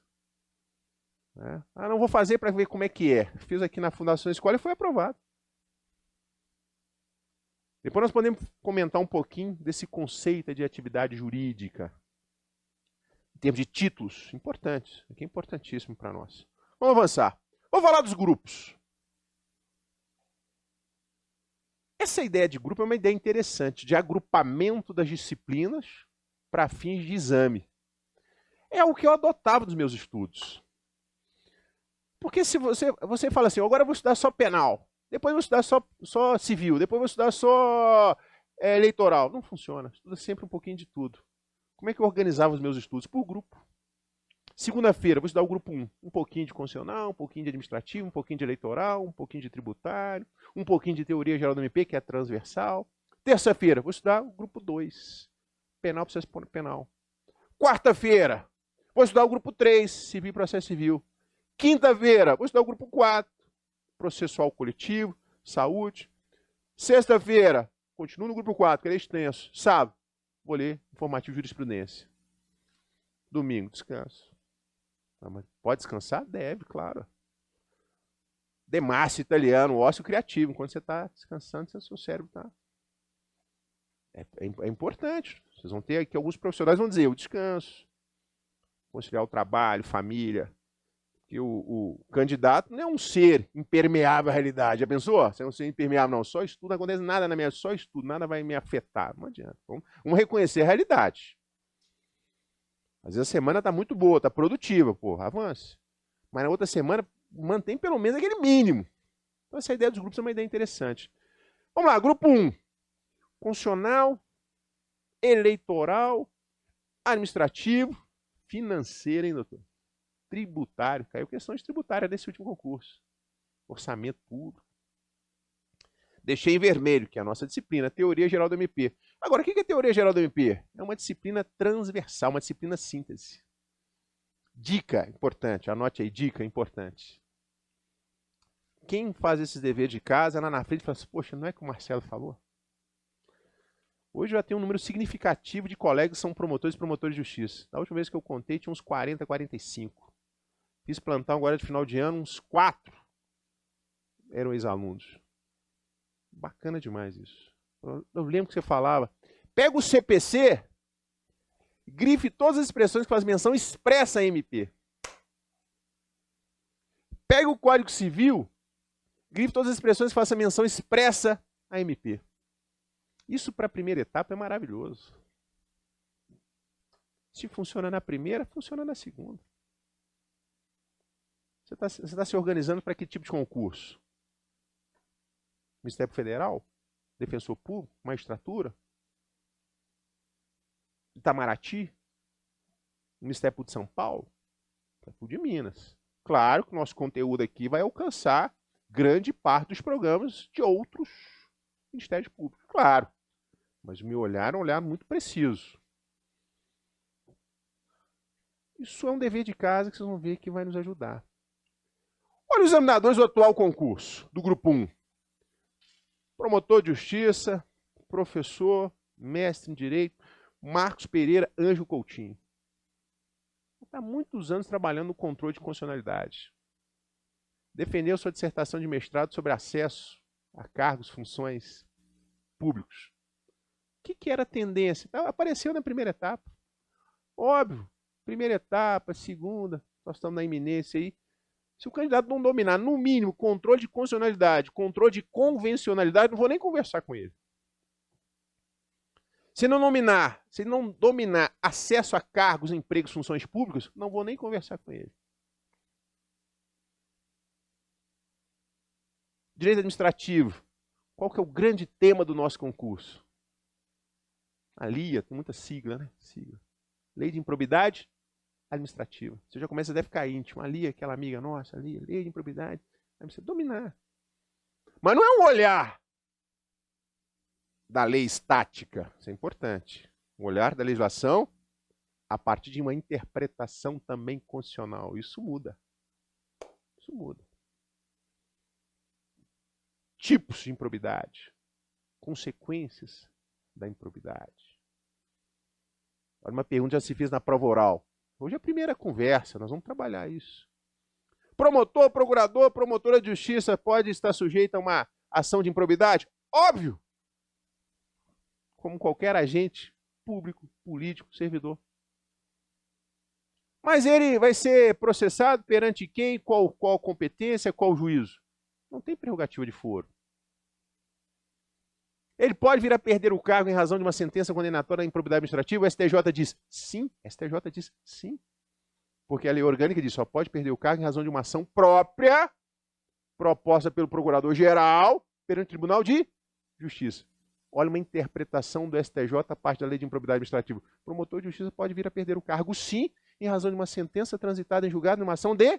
Né? Não vou fazer para ver como é que é. Fiz aqui na Fundação Escola e foi aprovado. Depois nós podemos comentar um pouquinho desse conceito de atividade jurídica. Em termos de títulos, importantes. Aqui é importantíssimo para nós. Vamos avançar. Vamos falar dos grupos. Essa ideia de grupo é uma ideia interessante, de agrupamento das disciplinas para fins de exame. É o que eu adotava dos meus estudos. Porque se você fala assim, agora eu vou estudar só penal, depois eu vou estudar só civil, depois eu vou estudar só eleitoral. Não funciona, estuda sempre um pouquinho de tudo. Como é que eu organizava os meus estudos? Por grupo. Segunda-feira, vou estudar o grupo 1. Um pouquinho de constitucional, um pouquinho de administrativo, um pouquinho de eleitoral, um pouquinho de tributário, um pouquinho de teoria geral do MP, que é transversal. Terça-feira, vou estudar o grupo 2. Penal, processo penal. Quarta-feira, vou estudar o grupo 3, civil e processo civil. Quinta-feira, vou estudar o grupo 4, processual coletivo, saúde. Sexta-feira, continuo no grupo 4, que é extenso. Sábado, vou ler informativo de jurisprudência. Domingo, descanso. Mas pode descansar? Deve, claro. Demácio italiano, ócio criativo. Quando você está descansando, seu cérebro está... É importante. Vocês vão ter aqui, alguns profissionais vão dizer, o descanso, conciliar o trabalho, família. Que o candidato não é um ser impermeável à realidade. Já pensou? Você é um ser impermeável, não. Só estudo, não acontece nada na minha... Só estudo, nada vai me afetar. Não adianta. Vamos reconhecer a realidade. Às vezes a semana está muito boa, está produtiva, pô, avance. Mas na outra semana, mantém pelo menos aquele mínimo. Então essa ideia dos grupos é uma ideia interessante. Vamos lá, grupo 1. Constitucional, eleitoral, administrativo, financeiro, hein, doutor? Tributário. Caiu questões tributárias desse último concurso. Orçamento público. Deixei em vermelho, que é a nossa disciplina, Teoria Geral do MP. Agora, o que é Teoria Geral do MP? É uma disciplina transversal, uma disciplina síntese. Dica importante, anote aí, dica importante. Quem faz esses deveres de casa, lá na frente, fala assim, poxa, não é que o Marcelo falou? Hoje já tem um número significativo de colegas que são promotores e promotores de justiça. Da última vez que eu contei, tinha uns 40, 45. Fiz plantão agora de final de ano, uns 4 eram ex-alunos. Bacana demais isso. Eu lembro que você falava, pega o CPC, grife todas as expressões que faz menção expressa a MP. Pega o Código Civil, grife todas as expressões que façam menção expressa a MP. Isso para a primeira etapa é maravilhoso. Se funciona na primeira, funciona na segunda. Você está se organizando para que tipo de concurso? Ministério Federal? Defensor Público? Magistratura? Itamaraty? Ministério Público de São Paulo? Ministério Público de Minas. Claro que o nosso conteúdo aqui vai alcançar grande parte dos programas de outros Ministérios Públicos. Claro. Mas o meu olhar é um olhar muito preciso. Isso é um dever de casa que vocês vão ver que vai nos ajudar. Olha os examinadores do atual concurso, do grupo 1. Promotor de Justiça, professor, mestre em Direito, Marcos Pereira Ângelo Coutinho. Está há muitos anos trabalhando no controle de constitucionalidade. Defendeu sua dissertação de mestrado sobre acesso a cargos, funções públicos. O que era a tendência? Apareceu na primeira etapa. Óbvio, primeira etapa, segunda, nós estamos na iminência aí. Se o candidato não dominar, no mínimo, controle de constitucionalidade, controle de convencionalidade, não vou nem conversar com ele. Se não dominar acesso a cargos, empregos, funções públicas, não vou nem conversar com ele. Direito administrativo. Qual que é o grande tema do nosso concurso? A LIA, tem muita sigla, né? Sigla. Lei de improbidade administrativa. Você já começa a deve ficar íntimo. A LIA, aquela amiga nossa, a LIA, lei de improbidade. Aí você dominar. Mas não é um olhar da lei estática. Isso é importante. Um olhar da legislação a partir de uma interpretação também constitucional. Isso muda. Isso muda. Tipos de improbidade. Consequências da improbidade. Olha, uma pergunta já se fez na prova oral. Hoje é a primeira conversa, nós vamos trabalhar isso. Promotor, procurador, promotora de justiça pode estar sujeito a uma ação de improbidade? Óbvio! Como qualquer agente público, político, servidor. Mas ele vai ser processado perante quem, qual competência, qual juízo? Não tem prerrogativa de foro. Ele pode vir a perder o cargo em razão de uma sentença condenatória da improbidade administrativa? O STJ diz sim. STJ diz sim. Porque a lei orgânica diz só pode perder o cargo em razão de uma ação própria proposta pelo Procurador-Geral perante o Tribunal de Justiça. Olha uma interpretação do STJ a parte da lei de improbidade administrativa. O promotor de justiça pode vir a perder o cargo sim em razão de uma sentença transitada em julgado numa ação de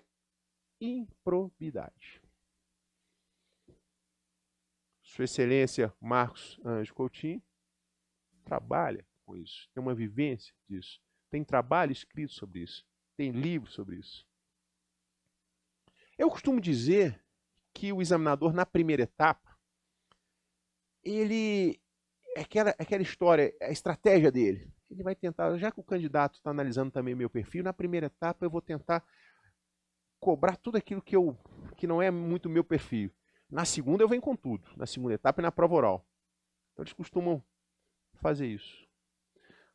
improbidade. Sua Excelência Marcos Ângelo Coutinho trabalha com isso, tem uma vivência disso, tem trabalho escrito sobre isso, tem livro sobre isso. Eu costumo dizer que o examinador, na primeira etapa, ele, aquela história, a estratégia dele, ele vai tentar, já que o candidato está analisando também meu perfil, na primeira etapa eu vou tentar cobrar tudo aquilo que que não é muito meu perfil. Na segunda eu venho com tudo, na segunda etapa e na prova oral. Então eles costumam fazer isso.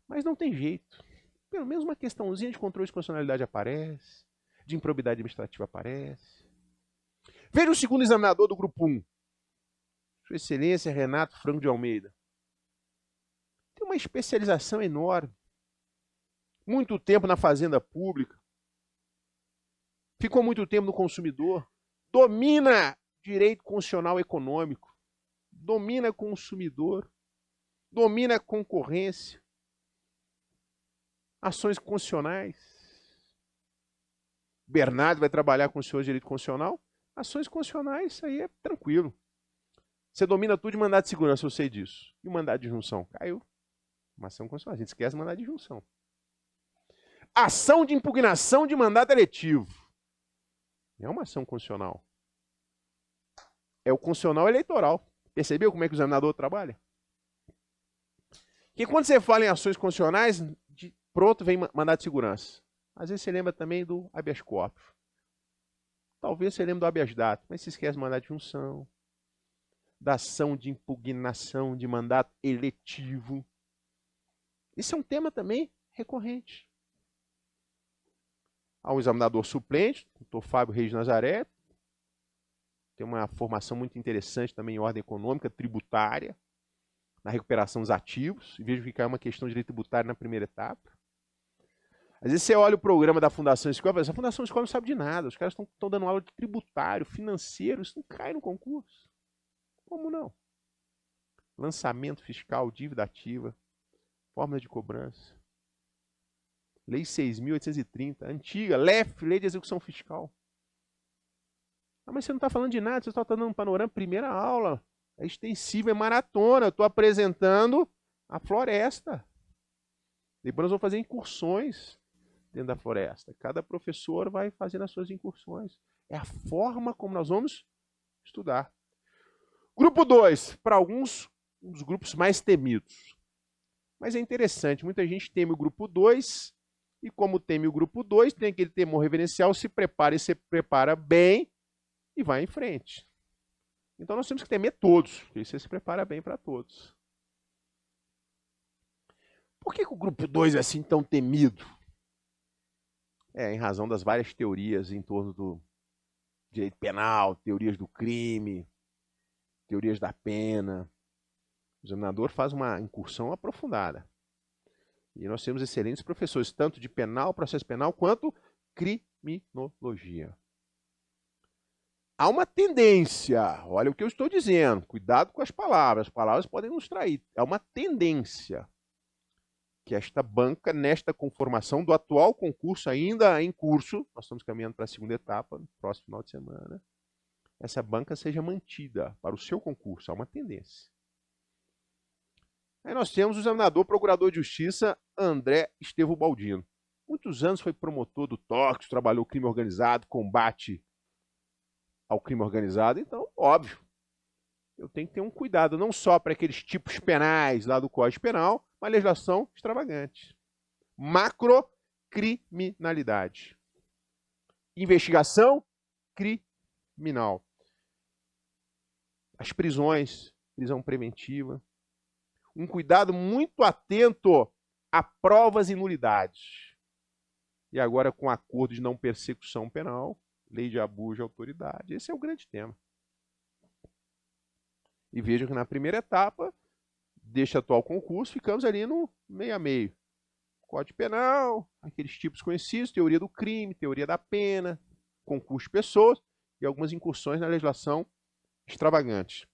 Mas não tem jeito. Pelo menos uma questãozinha de controle de constitucionalidade aparece, de improbidade administrativa aparece. Veja o segundo examinador do grupo 1. Sua Excelência Renato Franco de Almeida. Tem uma especialização enorme. Muito tempo na fazenda pública. Ficou muito tempo no consumidor. Domina direito constitucional econômico. Domina consumidor. Domina concorrência. Ações constitucionais. Bernardo vai trabalhar com o senhor de direito constitucional. Ações constitucionais, isso aí é tranquilo. Você domina tudo de mandado de segurança, eu sei disso. E o mandado de junção? Caiu. Uma ação constitucional. A gente esquece o mandado de junção. Ação de impugnação de mandato eletivo. É uma ação constitucional. É o constitucional eleitoral. Percebeu como é que o examinador trabalha? Porque quando você fala em ações constitucionais, pronto, vem mandado de segurança. Às vezes você lembra também do habeas corpus. Talvez você lembre do habeas data, mas se esquece do mandado de junção, da ação de impugnação de mandato eletivo. Isso é um tema também recorrente. Há um examinador suplente, o doutor Fábio Reis Nazaré, tem uma formação muito interessante também em ordem econômica, tributária, na recuperação dos ativos, e vejo que cai uma questão de direito tributário na primeira etapa. Às vezes você olha o programa da Fundação Escola, a Fundação Escola não sabe de nada, os caras estão dando aula de tributário, financeiro, isso não cai no concurso. Como não? Lançamento fiscal, dívida ativa, fórmula de cobrança. Lei 6.830, antiga, LEF, Lei de Execução Fiscal. Ah, mas você não está falando de nada, você só está dando um panorama, primeira aula. É extensiva, é maratona, eu estou apresentando a floresta. Depois nós vamos fazer incursões dentro da floresta. Cada professor vai fazendo as suas incursões. É a forma como nós vamos estudar. Grupo 2, para alguns, um dos grupos mais temidos. Mas é interessante, muita gente teme o grupo 2, e como teme o grupo 2, tem aquele temor reverencial, se prepara e se prepara bem, e vai em frente. Então nós temos que temer todos, porque você se prepara bem para todos. Por que o grupo 2 é assim tão temido? Em razão das várias teorias em torno do direito penal, teorias do crime, teorias da pena. O examinador faz uma incursão aprofundada. E nós temos excelentes professores, tanto de penal, processo penal, quanto criminologia. Há uma tendência, olha o que eu estou dizendo, cuidado com as palavras podem nos trair. Há uma tendência que esta banca, nesta conformação do atual concurso ainda em curso, nós estamos caminhando para a segunda etapa, no próximo final de semana, essa banca seja mantida para o seu concurso. Há uma tendência. Aí nós temos o examinador procurador de justiça André Estevão Baldino. Muitos anos foi promotor do tóxico, trabalhou crime organizado, combate ao crime organizado. Então, óbvio, eu tenho que ter um cuidado, não só para aqueles tipos penais lá do Código Penal, uma legislação extravagante. Macrocriminalidade. Investigação criminal. As prisões, prisão preventiva. Um cuidado muito atento a provas e nulidades. E agora com acordo de não persecução penal, lei de abuso de autoridade. Esse é o grande tema. E vejam que na primeira etapa deste atual concurso, ficamos ali no meio a meio. Código Penal, aqueles tipos conhecidos, teoria do crime, teoria da pena, concurso de pessoas e algumas incursões na legislação extravagante.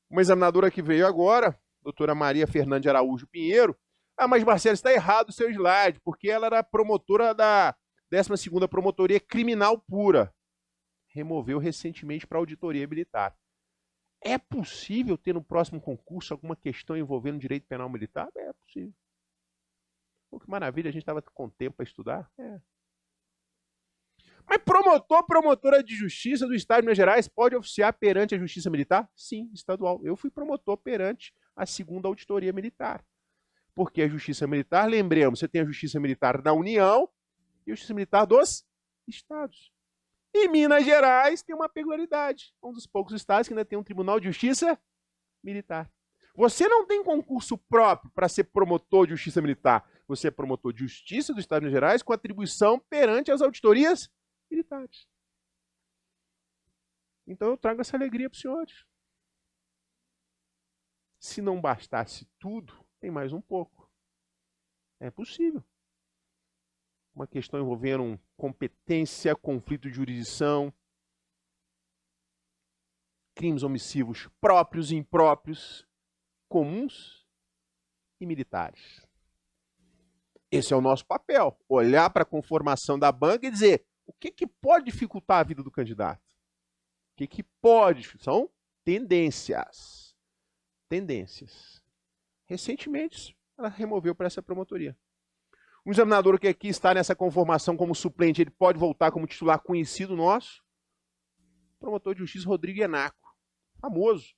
Uma examinadora que veio agora, doutora Maria Fernanda de Araújo Pinheiro. Ah, mas Marcelo, está errado o seu slide, porque ela era promotora da 12ª Promotoria Criminal Pura. Removeu recentemente para a Auditoria Militar. É possível ter no próximo concurso alguma questão envolvendo direito penal militar? É possível. Pô, que maravilha, a gente estava com tempo para estudar. Mas promotora de justiça do Estado de Minas Gerais pode oficiar perante a Justiça Militar? Sim, estadual. Eu fui promotor perante a 2ª Auditoria Militar. Porque a Justiça Militar, lembremos, você tem a Justiça Militar da União e a Justiça Militar dos Estados. E Minas Gerais tem uma peculiaridade. Um dos poucos estados que ainda tem um Tribunal de Justiça Militar. Você não tem concurso próprio para ser promotor de justiça militar. Você é promotor de justiça do Estado de Minas Gerais com atribuição perante as auditorias militares. Então eu trago essa alegria para os senhores. Se não bastasse tudo, tem mais um pouco. É possível. Uma questão envolvendo competência, conflito de jurisdição, crimes omissivos próprios e impróprios, comuns e militares. Esse é o nosso papel. Olhar para a conformação da banca e dizer o que pode dificultar a vida do candidato. O que pode? São tendências. Tendências. Recentemente, ela removeu para essa promotoria. Um examinador que aqui está nessa conformação como suplente, ele pode voltar como titular conhecido nosso. Promotor de justiça Rodrigo Enaco. Famoso.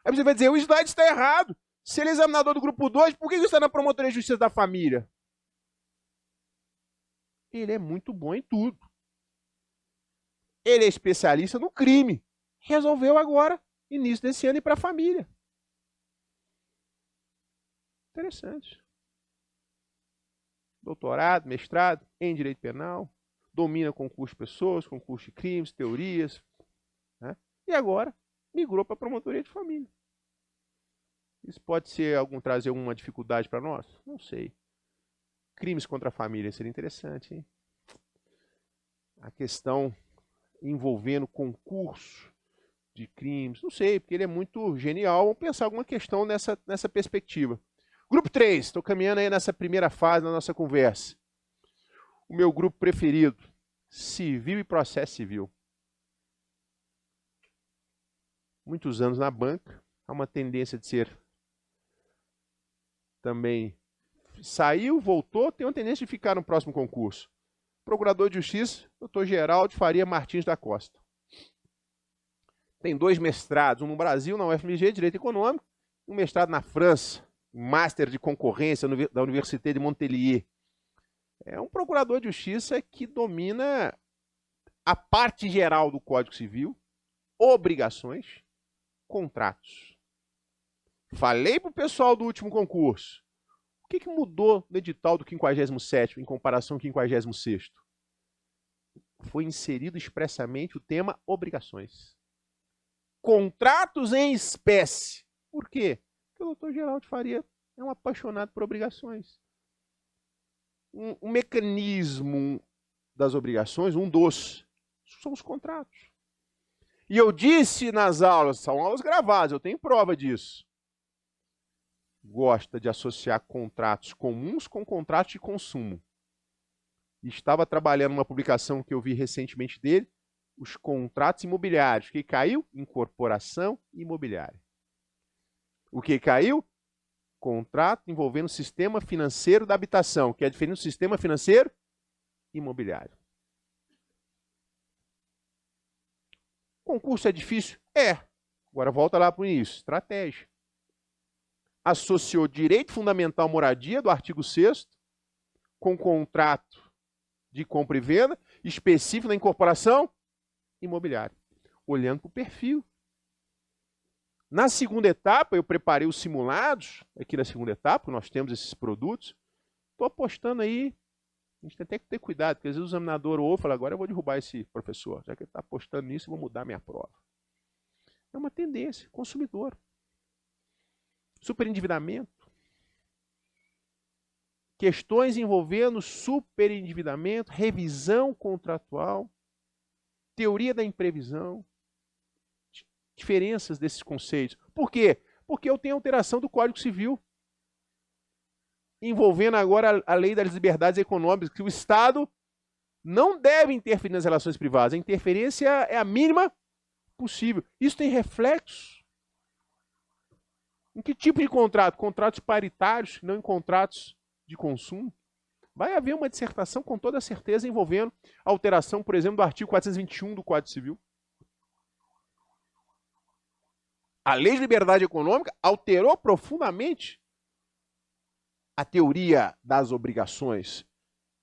Aí você vai dizer, o slide está errado. Se ele é examinador do grupo 2, por que ele está na promotoria de justiça da família? Ele é muito bom em tudo. Ele é especialista no crime. Resolveu agora, início desse ano, ir para a família. Interessante. Doutorado, mestrado em Direito Penal. Domina concurso de pessoas, concurso de crimes, teorias. Né? E agora migrou para a promotoria de família. Isso pode ser trazer alguma dificuldade para nós? Não sei. Crimes contra a família seria interessante, hein? A questão envolvendo concurso de crimes, não sei, porque ele é muito genial. Vamos pensar alguma questão nessa perspectiva. Grupo 3, estou caminhando aí nessa primeira fase da nossa conversa. O meu grupo preferido, civil e processo civil. Muitos anos na banca, há uma tendência de ser também saiu, voltou, tem uma tendência de ficar no próximo concurso. Procurador de Justiça, Dr. Geraldo Faria Martins da Costa. Tem 2 mestrados, um no Brasil, na UFMG, Direito Econômico, um mestrado na França, um Master de Concorrência da Université de Montpellier. É um procurador de justiça que domina a parte geral do Código Civil, obrigações, contratos. Falei para o pessoal do último concurso. O que mudou no edital do 57º em comparação com o 56º? Foi inserido expressamente o tema obrigações. Contratos em espécie. Por quê? Porque o doutor Geraldo Faria é um apaixonado por obrigações. Um mecanismo das obrigações, são os contratos. E eu disse nas aulas, são aulas gravadas, eu tenho prova disso. Gosta de associar contratos comuns com contratos de consumo. Estava trabalhando numa publicação que eu vi recentemente dele, os contratos imobiliários. O que caiu? Incorporação imobiliária. O que caiu? Contrato envolvendo o sistema financeiro da habitação, que é diferente do sistema financeiro imobiliário. Concurso é difícil? É. Agora volta lá para o início. Estratégia. Associou direito fundamental à moradia, do artigo 6º, com contrato de compra e venda, específico na incorporação imobiliária. Olhando para o perfil. Na segunda etapa, eu preparei os simulados, aqui na segunda etapa, nós temos esses produtos. Estou apostando aí, a gente tem até que ter cuidado, porque às vezes o examinador ouve e fala, agora eu vou derrubar esse professor, já que ele está apostando nisso, eu vou mudar minha prova. É uma tendência, consumidor. Superendividamento. Questões envolvendo superendividamento, revisão contratual, teoria da imprevisão, diferenças desses conceitos. Por quê? Porque eu tenho alteração do Código Civil, envolvendo agora a lei das liberdades econômicas, que o Estado não deve interferir nas relações privadas. A interferência é a mínima possível. Isso tem reflexos. Em que tipo de contrato? Contratos paritários, não em contratos de consumo. Vai haver uma dissertação com toda certeza envolvendo a alteração, por exemplo, do artigo 421 do Código Civil. A lei de liberdade econômica alterou profundamente a teoria das obrigações.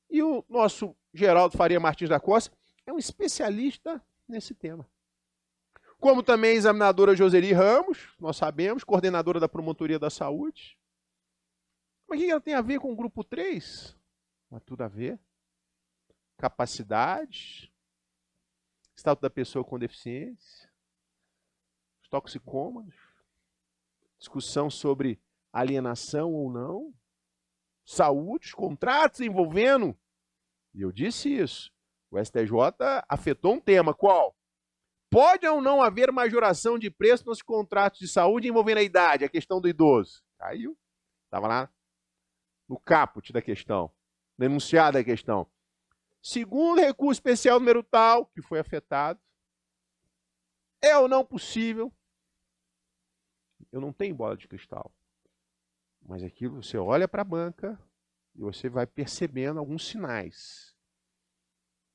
E o nosso Geraldo Faria Martins da Costa é um especialista nesse tema. Como também a examinadora Joseli Ramos, nós sabemos, coordenadora da Promotoria da Saúde. Mas o que ela tem a ver com o grupo 3? Mas tudo a ver. Capacidade, estado da pessoa com deficiência, os toxicômanos, discussão sobre alienação ou não, saúde, os contratos envolvendo. E eu disse isso. O STJ afetou um tema. Qual? Pode ou não haver majoração de preço nos contratos de saúde envolvendo a idade, a questão do idoso? Caiu. Estava lá no caput da questão, no enunciado da questão. Segundo recurso especial número tal, que foi afetado, é ou não possível? Eu não tenho bola de cristal. Mas aquilo, você olha para a banca e você vai percebendo alguns sinais.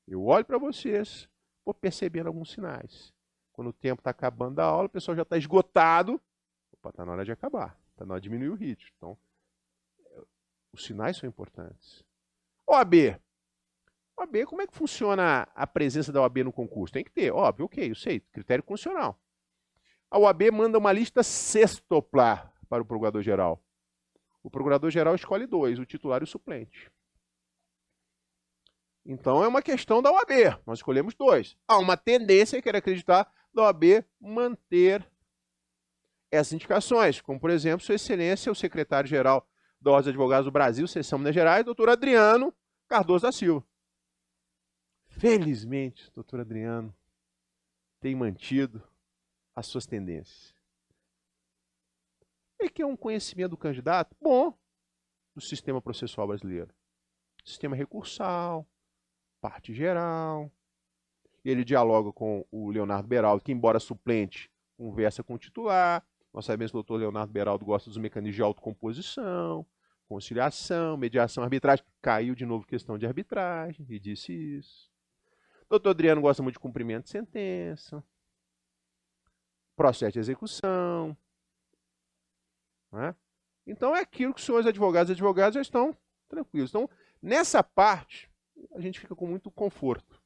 Eu olho para vocês, vou percebendo alguns sinais. Quando o tempo está acabando da aula, o pessoal já está esgotado. Opa, está na hora de acabar. Está na hora de diminuir o ritmo. Então, os sinais são importantes. OAB. OAB, como é que funciona a presença da OAB no concurso? Tem que ter, óbvio, ok, eu sei, critério constitucional. A OAB manda uma lista sextuplar para o procurador-geral. O procurador-geral escolhe 2, o titular e o suplente. Então é uma questão da OAB, nós escolhemos 2. Há uma tendência, quero acreditar, da OAB manter essas indicações, como por exemplo, Sua Excelência, o secretário-geral da Ordem dos Advogados do Brasil, Seção Minas Gerais, doutor Adriano Cardoso da Silva. Felizmente, doutor Adriano tem mantido as suas tendências. Ele quer um conhecimento do candidato bom do sistema processual brasileiro. Sistema recursal, parte geral. Ele dialoga com o Leonardo Beraldo, que embora suplente, conversa com o titular. Nós sabemos que o doutor Leonardo Beraldo gosta dos mecanismos de autocomposição, conciliação, mediação, arbitragem. Caiu de novo questão de arbitragem e disse isso. Doutor Adriano gosta muito de cumprimento de sentença, processo de execução. Né? Então é aquilo que os senhores advogados e advogadas já estão tranquilos. Então, nessa parte, a gente fica com muito conforto.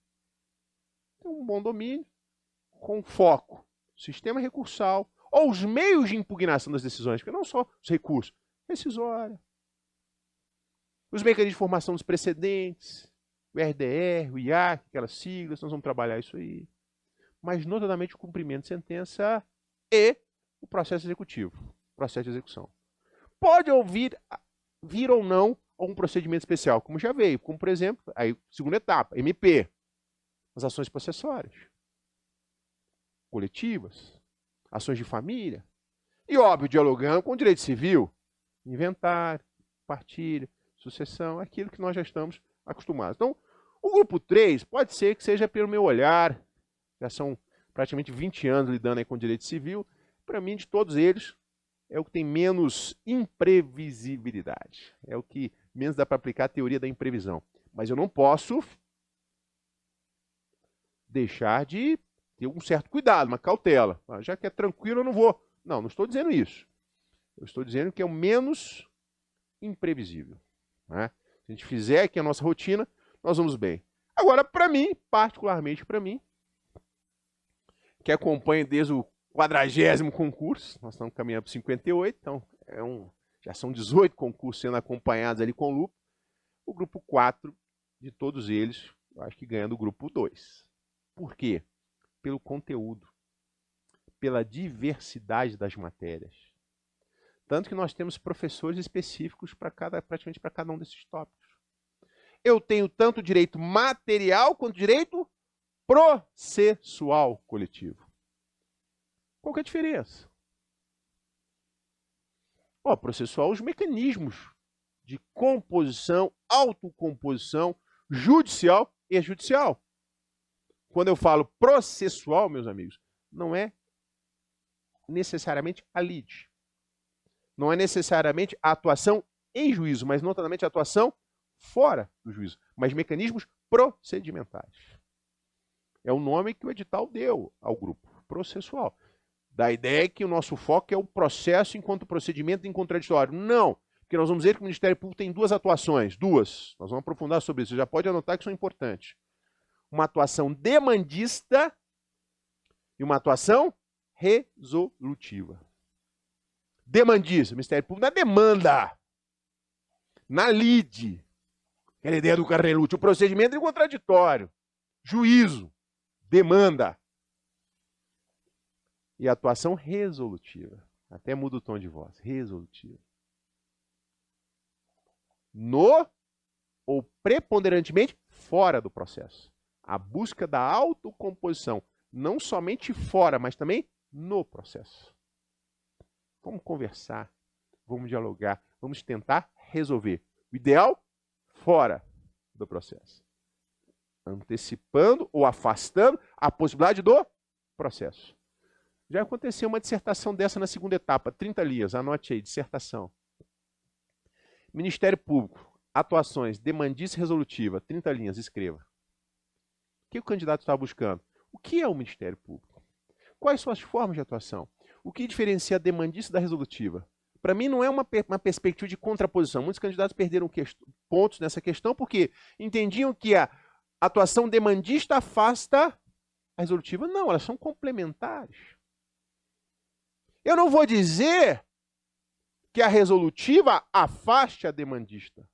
Tem um bom domínio, com foco, sistema recursal, ou os meios de impugnação das decisões, porque não só os recursos, rescisória, os mecanismos de formação dos precedentes, o RDR, o IAC, aquelas siglas, nós vamos trabalhar isso aí. Mas, notadamente, o cumprimento de sentença e o processo executivo, processo de execução. Pode vir ou não algum procedimento especial, como já veio, como, por exemplo, aí, segunda etapa, MP, as ações processórias, coletivas, ações de família, e, óbvio, dialogando com o direito civil, inventário, partilha, sucessão, aquilo que nós já estamos acostumados. Então, o grupo 3 pode ser que seja pelo meu olhar, já são praticamente 20 anos lidando aí com o direito civil, para mim, de todos eles, é o que tem menos imprevisibilidade, é o que menos dá para aplicar a teoria da imprevisão. Mas eu não posso deixar de ter um certo cuidado, uma cautela. Já que é tranquilo, eu não vou. Não estou dizendo isso. Eu estou dizendo que é o menos imprevisível. Né? Se a gente fizer aqui a nossa rotina, nós vamos bem. Agora, para mim, particularmente para mim, que acompanha desde o 40º concurso, nós estamos caminhando para 58, então já são 18 concursos sendo acompanhados ali com lupa. O grupo 4, de todos eles, eu acho que ganha do grupo 2. Por quê? Pelo conteúdo, pela diversidade das matérias. Tanto que nós temos professores específicos praticamente para cada um desses tópicos. Eu tenho tanto direito material quanto direito processual coletivo. Qual que é a diferença? Processual, os mecanismos de composição, autocomposição, judicial e extrajudicial. Quando eu falo processual, meus amigos, não é necessariamente a lide. Não é necessariamente a atuação em juízo, mas notadamente a atuação fora do juízo. Mas mecanismos procedimentais. É o nome que o edital deu ao grupo, processual. Da ideia que o nosso foco é o processo enquanto procedimento em contraditório. Não, porque nós vamos ver que o Ministério Público tem duas atuações. Duas. Nós vamos aprofundar sobre isso. Você já pode anotar que são importantes. uma atuação demandista e uma atuação resolutiva. Demandista, Ministério Público na demanda, na lide, aquela ideia do Carnelucci, o procedimento é contraditório, juízo, demanda. E a atuação resolutiva, até muda o tom de voz, resolutiva. No ou preponderantemente fora do processo. A busca da autocomposição, não somente fora, mas também no processo. Vamos conversar, vamos dialogar, vamos tentar resolver. O ideal, fora do processo. Antecipando ou afastando a possibilidade do processo. Já aconteceu uma dissertação dessa na segunda etapa, 30 linhas, anote aí, dissertação. Ministério Público, atuações, demandista resolutiva, 30 linhas, escreva. O que o candidato está buscando? O que é o Ministério Público? Quais são as formas de atuação? O que diferencia a demandista da resolutiva? Para mim não é uma perspectiva de contraposição. Muitos candidatos perderam pontos nessa questão porque entendiam que a atuação demandista afasta a resolutiva. Não, elas são complementares. Eu não vou dizer que a resolutiva afaste a demandista,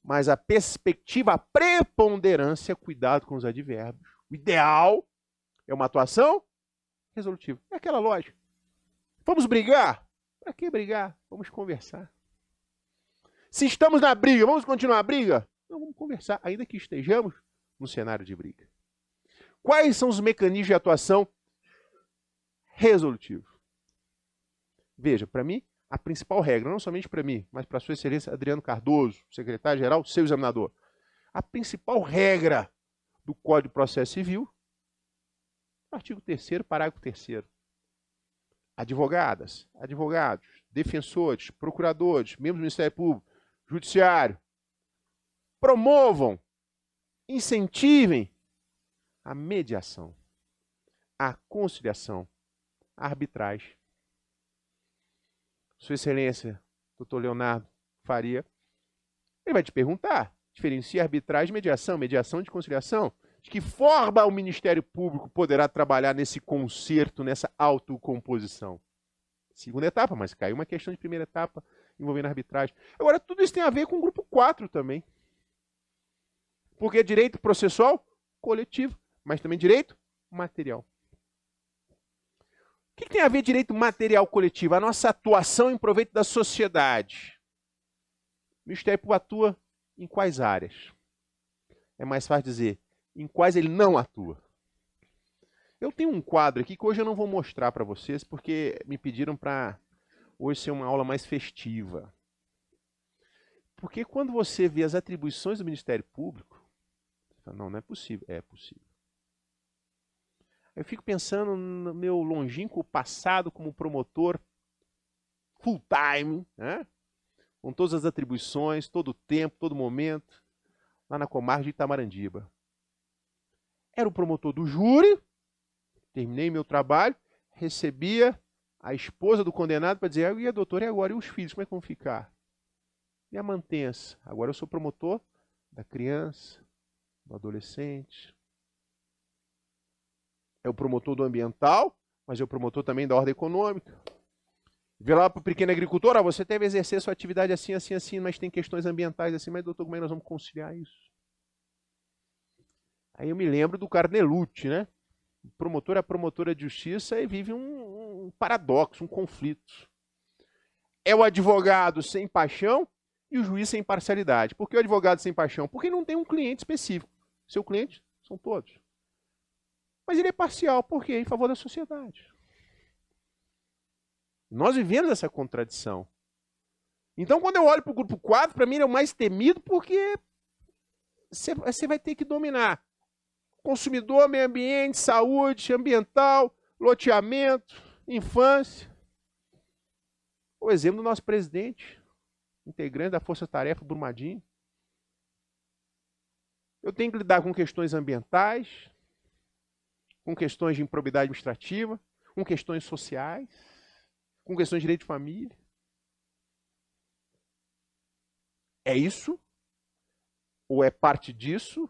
mas a perspectiva, a preponderância, cuidado com os advérbios. O ideal é uma atuação resolutiva. É aquela lógica. Vamos brigar? Para que brigar? Vamos conversar. Se estamos na briga, vamos continuar a briga? Não, vamos conversar, ainda que estejamos no cenário de briga. Quais são os mecanismos de atuação resolutiva? Veja, para mim, a principal regra, não somente para mim, mas para a sua excelência Adriano Cardoso, secretário-geral, seu examinador. A principal regra do Código de Processo Civil, artigo 3º, parágrafo 3º. Advogadas, advogados, defensores, procuradores, membros do Ministério Público, Judiciário, promovam, incentivem a mediação, a conciliação, a arbitragem. Sua Excelência, doutor Leonardo Faria, ele vai te perguntar, diferencia arbitragem e mediação, mediação de conciliação. De que forma o Ministério Público poderá trabalhar nesse concerto, nessa autocomposição? Segunda etapa, mas caiu uma questão de primeira etapa envolvendo a arbitragem. Agora, tudo isso tem a ver com o grupo 4 também. Porque é direito processual coletivo, mas também direito material. O que tem a ver direito material coletivo? A nossa atuação em proveito da sociedade. O Ministério Público atua em quais áreas? É mais fácil dizer em quais ele não atua. Eu tenho um quadro aqui que hoje eu não vou mostrar para vocês, porque me pediram para hoje ser uma aula mais festiva. Porque quando você vê as atribuições do Ministério Público, você fala, não, não é possível. É possível. Eu fico pensando no meu longínquo passado como promotor full time, né? Com todas as atribuições, todo o tempo, todo momento, lá na comarca de Itamarandiba. Era o promotor do júri, terminei meu trabalho, recebia a esposa do condenado para dizer, e a doutora, e agora? E os filhos, como é que vão ficar? E a mantença? Agora eu sou promotor da criança, do adolescente. É o promotor do ambiental, mas é o promotor também da ordem econômica. Vê lá para o pequeno agricultor, você deve exercer sua atividade assim, assim, assim, mas tem questões ambientais assim, mas doutor, como é que nós vamos conciliar isso? Aí eu me lembro do Carnelucci, né? O promotor é a promotora de justiça e vive um paradoxo, um conflito. É o advogado sem paixão e o juiz sem parcialidade. Por que o advogado sem paixão? Porque não tem um cliente específico. Seu cliente são todos. Mas ele é parcial, por quê? Em favor da sociedade. Nós vivemos essa contradição. Então, quando eu olho para o grupo 4, para mim ele é o mais temido porque você vai ter que dominar consumidor, meio ambiente, saúde, ambiental, loteamento, infância. O exemplo do nosso presidente, integrante da Força Tarefa, Brumadinho. Eu tenho que lidar com questões ambientais, com questões de improbidade administrativa, com questões sociais, com questões de direito de família. É isso? Ou é parte disso?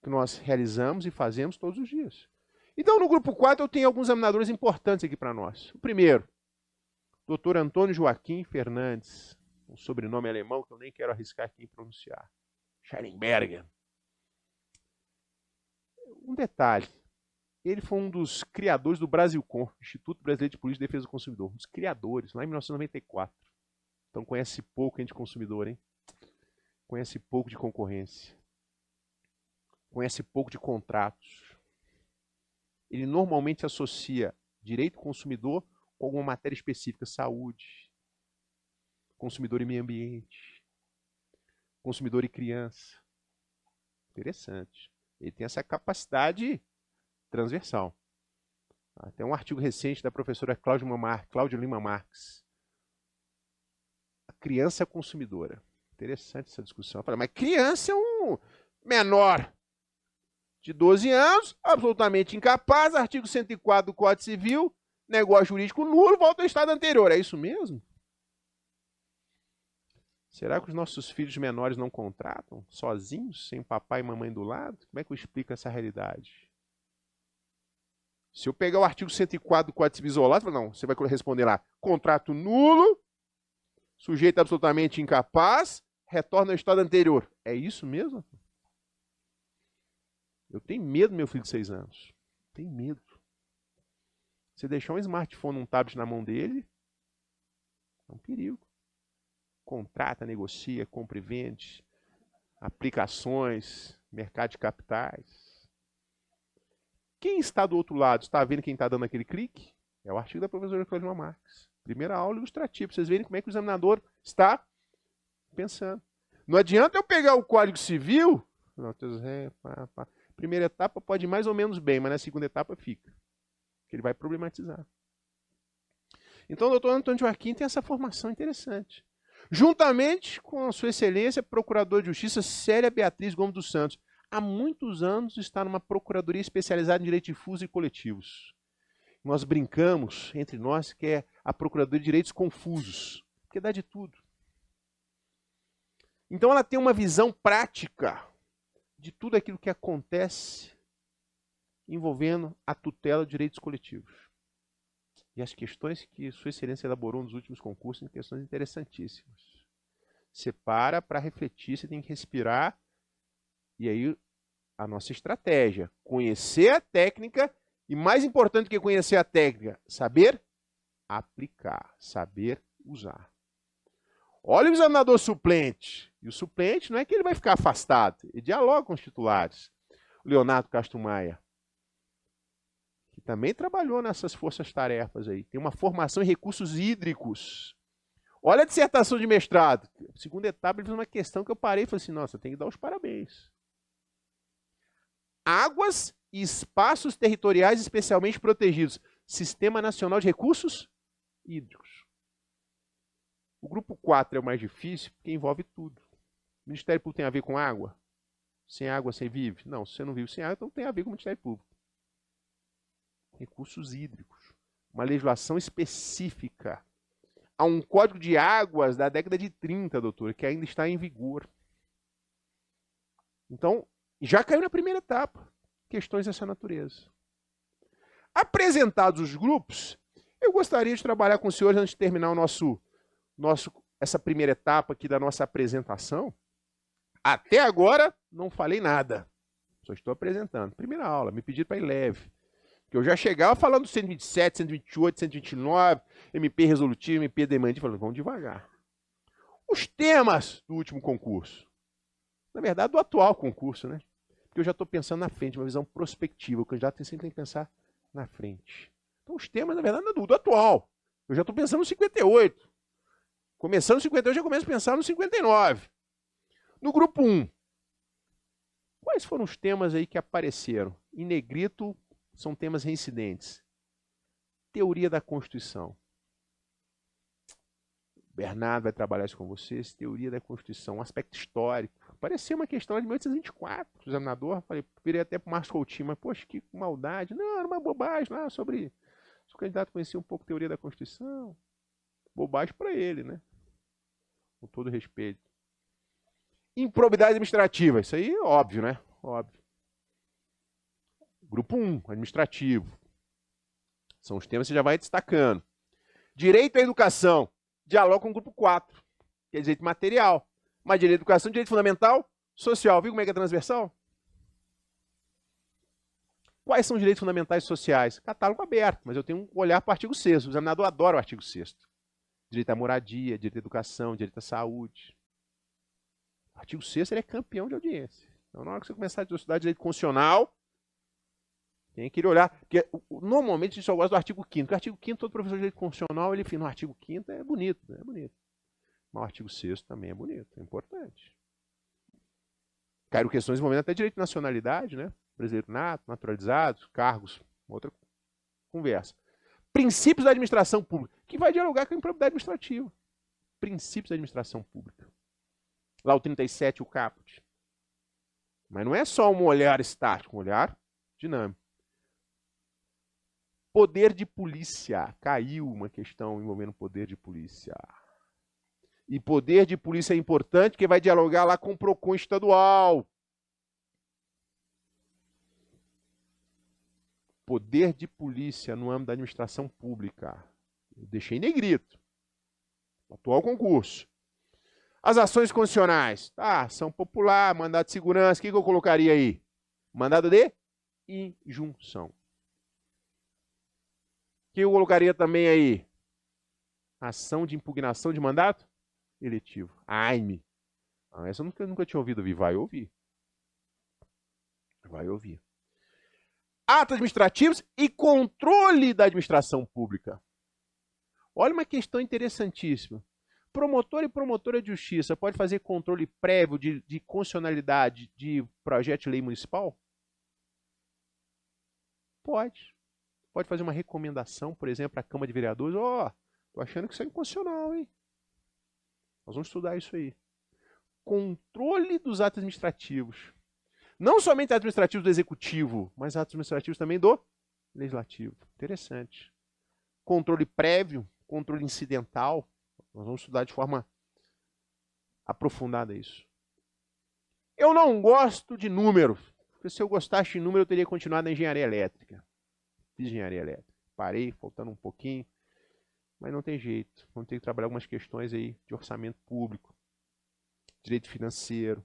que nós realizamos e fazemos todos os dias. Então, no grupo 4, eu tenho alguns examinadores importantes aqui para nós. O primeiro, Dr. Antônio Joaquim Fernandes, um sobrenome alemão que eu nem quero arriscar aqui em pronunciar. Schellenberger. Um detalhe, ele foi um dos criadores do Brasilcom, Instituto Brasileiro de Política e Defesa do Consumidor. Um dos criadores, lá em 1994. Então conhece pouco de consumidor, hein? Conhece pouco de concorrência. Conhece pouco de contratos. Ele normalmente associa direito do consumidor com alguma matéria específica, saúde, consumidor e meio ambiente, consumidor e criança. Interessante. Ele tem essa capacidade transversal. Tem um artigo recente da professora Cláudia Lima Marques. A criança consumidora. Interessante essa discussão. Eu falei, mas criança é um menor de 12 anos, absolutamente incapaz, artigo 104 do Código Civil, negócio jurídico nulo, volta ao estado anterior. É isso mesmo? Será que os nossos filhos menores não contratam? Sozinhos, sem papai e mamãe do lado? Como é que eu explico essa realidade? Se eu pegar o artigo 104 do Código Civil isolado, não, você vai responder lá, contrato nulo, sujeito absolutamente incapaz, retorna ao estado anterior. É isso mesmo? Eu tenho medo do meu filho de 6 anos. Tenho medo. Você deixar um smartphone, um tablet na mão dele, é um perigo. Contrata, negocia, compra e vende, aplicações, mercado de capitais. Quem está do outro lado, está vendo quem está dando aquele clique? É o artigo da professora Cláudia Marques. Primeira aula ilustrativa, para vocês verem como é que o examinador está pensando. Não adianta eu pegar o Código Civil, primeira etapa pode ir mais ou menos bem, mas na segunda etapa fica. Que ele vai problematizar. Então o doutor Antônio Joaquim tem essa formação interessante. Juntamente com a sua excelência, procuradora de justiça Célia Beatriz Gomes dos Santos. Há muitos anos está numa procuradoria especializada em direito difuso e coletivos. Nós brincamos entre nós que é a procuradoria de direitos confusos, porque dá de tudo. Então ela tem uma visão prática de tudo aquilo que acontece envolvendo a tutela de direitos coletivos. E as questões que Sua Excelência elaborou nos últimos concursos são questões interessantíssimas. Você para refletir, você tem que respirar, e aí a nossa estratégia, conhecer a técnica, e mais importante do que conhecer a técnica, saber aplicar, saber usar. Olha o examinador suplente. E o suplente não é que ele vai ficar afastado, ele dialoga com os titulares. O Leonardo Castro Maia, que também trabalhou nessas forças-tarefas aí, tem uma formação em recursos hídricos. Olha a dissertação de mestrado. Segunda etapa, ele fez uma questão que eu parei e falei assim, nossa, tem que dar os parabéns. Águas e espaços territoriais especialmente protegidos. Sistema Nacional de Recursos Hídricos. O grupo 4 é o mais difícil porque envolve tudo. O Ministério Público tem a ver com água? Sem água você vive? Não, se você não vive sem água, então tem a ver com o Ministério Público. Recursos hídricos. Uma legislação específica. Há um código de águas da década de 30, doutor, que ainda está em vigor. Então, já caiu na primeira etapa. Questões dessa natureza. Apresentados os grupos, eu gostaria de trabalhar com os senhores antes de terminar essa primeira etapa aqui da nossa apresentação. Até agora, não falei nada. Só estou apresentando. Primeira aula, me pediram para ir leve. Porque eu já chegava falando 127, 128, 129, MP resolutivo, MP demandante, falando, vamos devagar. Os temas do último concurso. Na verdade, do atual concurso, né? Porque eu já estou pensando na frente, uma visão prospectiva. O candidato sempre tem que pensar na frente. Então, os temas, na verdade, não é do atual. Eu já estou pensando no 58. Começando no 58, eu já começo a pensar no 59. No grupo 1, quais foram os temas aí que apareceram? Em negrito, são temas reincidentes. Teoria da Constituição. Bernardo vai trabalhar isso com vocês. Teoria da Constituição, um aspecto histórico. Apareceu uma questão de 1824, o examinador. Falei, virei até para o Márcio Coutinho, mas poxa, que maldade. Não, era uma bobagem lá sobre... Se o candidato conhecia um pouco a teoria da Constituição. Bobagem para ele, né? Com todo respeito. Improbidade administrativa. Isso aí é óbvio, né? Óbvio. Grupo 1, administrativo. São os temas que você já vai destacando. Direito à educação, dialoga com o grupo 4, que é direito material. Mas direito à educação, direito fundamental, social. Viu como é que é transversal? Quais são os direitos fundamentais sociais? Catálogo aberto, mas eu tenho um olhar para o artigo 6º. O examinador adora o artigo 6º. Direito à moradia, direito à educação, direito à saúde. O artigo 6º ele é campeão de audiência. Então, na hora que você começar a estudar direito constitucional, tem que olhar, porque normalmente a gente só gosta do artigo 5º, porque o artigo 5º, todo professor de direito constitucional, ele fala, no artigo 5º é bonito, né? É bonito. Mas o artigo 6º também é bonito, é importante. Caíram questões envolvendo até direito de nacionalidade, né? Brasileiro nato, naturalizados, cargos, outra conversa. Princípios da administração pública, que vai dialogar com a improbidade administrativa. Princípios da administração pública. Lá o 37, o caput. Mas não é só um olhar estático, um olhar dinâmico. Poder de polícia. Caiu uma questão envolvendo poder de polícia. E poder de polícia é importante porque vai dialogar lá com o PROCON estadual. Poder de polícia no âmbito da administração pública. Eu deixei em negrito. Atual concurso. As ações constitucionais. Tá, ação popular, mandado de segurança. O que eu colocaria aí? Mandado de injunção. O que eu colocaria também aí? Ação de impugnação de mandato eletivo. AIME. Essa eu nunca tinha ouvido ouvir. Vai ouvir. Vai ouvir. Atos administrativos e controle da administração pública. Olha uma questão interessantíssima. Promotor e promotora de justiça pode fazer controle prévio de constitucionalidade de projeto de lei municipal? Pode. Pode fazer uma recomendação, por exemplo, para a Câmara de Vereadores. Ó, tô achando que isso é inconstitucional, hein? Nós vamos estudar isso aí. Controle dos atos administrativos. Não somente atos administrativos do Executivo, mas atos administrativos também do Legislativo. Interessante. Controle prévio, controle incidental. Nós vamos estudar de forma aprofundada isso. Eu não gosto de números. Porque se eu gostasse de número, eu teria continuado na engenharia elétrica. Fiz engenharia elétrica. Parei, faltando um pouquinho. Mas não tem jeito. Vamos ter que trabalhar algumas questões aí de orçamento público, direito financeiro,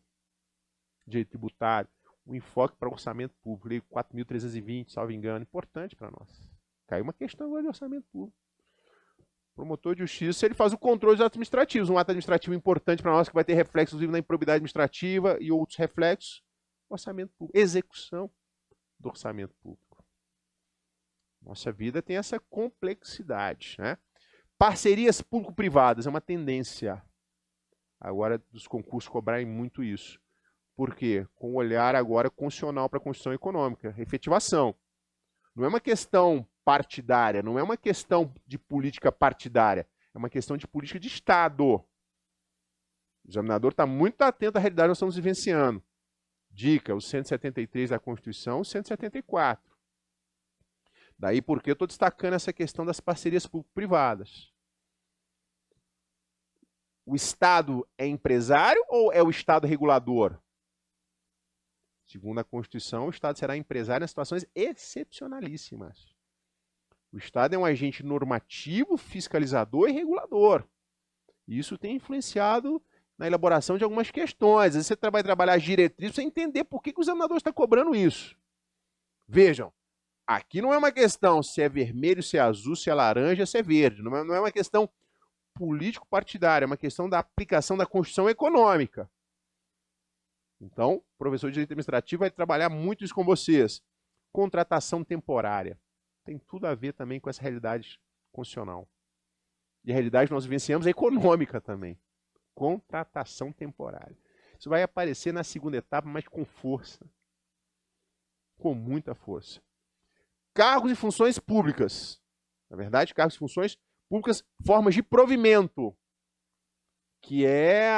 direito tributário. O enfoque para orçamento público, lei 4.320, salvo engano, importante para nós. Caiu uma questão agora de orçamento público. Promotor de justiça, ele faz o controle dos atos administrativos. Um ato administrativo importante para nós, que vai ter reflexos na improbidade administrativa e outros reflexos. Orçamento público. Execução do orçamento público. Nossa vida tem essa complexidade, né? Parcerias público-privadas é uma tendência agora dos concursos cobrarem muito isso. Por quê? Com o olhar agora constitucional para a Constituição Econômica. Efetivação. Não é uma questão partidária, não é uma questão de política partidária, é uma questão de política de Estado. O examinador está muito atento à realidade que nós estamos vivenciando. Dica, o 173 da Constituição, o 174. Daí porque eu estou destacando essa questão das parcerias público-privadas. O Estado é empresário ou é o Estado regulador? Segundo a Constituição, o Estado será empresário nas situações excepcionalíssimas. O Estado é um agente normativo, fiscalizador e regulador. Isso tem influenciado na elaboração de algumas questões. Às vezes você vai trabalhar as diretrizes para você entender por que o examinador está cobrando isso. Vejam, aqui não é uma questão se é vermelho, se é azul, se é laranja, se é verde. Não é uma questão político-partidária, é uma questão da aplicação da Constituição Econômica. Então, o professor de Direito Administrativo vai trabalhar muito isso com vocês. Contratação temporária. Tem tudo a ver também com essa realidade constitucional. E a realidade que nós vivenciamos é econômica também. Contratação temporária. Isso vai aparecer na segunda etapa, mas com força. Com muita força. Cargos e funções públicas. Na verdade, cargos e funções públicas, formas de provimento. Que é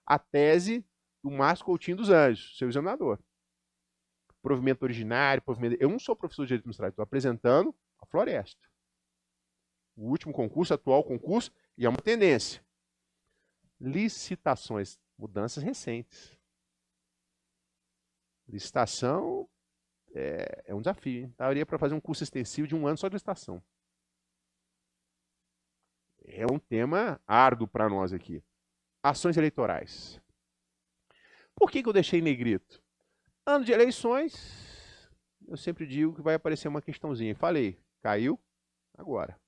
a tese do Márcio Coutinho dos Anjos, seu examinador. Provimento originário, provimento... Eu não sou professor de direito administrativo, estou apresentando a floresta. O último concurso, atual concurso, e é uma tendência. Licitações, mudanças recentes. Licitação é um desafio, hein? Daria para fazer um curso extensivo de 1 ano só de licitação. É um tema árduo para nós aqui. Ações eleitorais. Por que eu deixei em negrito? Ano de eleições, eu sempre digo que vai aparecer uma questãozinha. Falei, caiu, agora.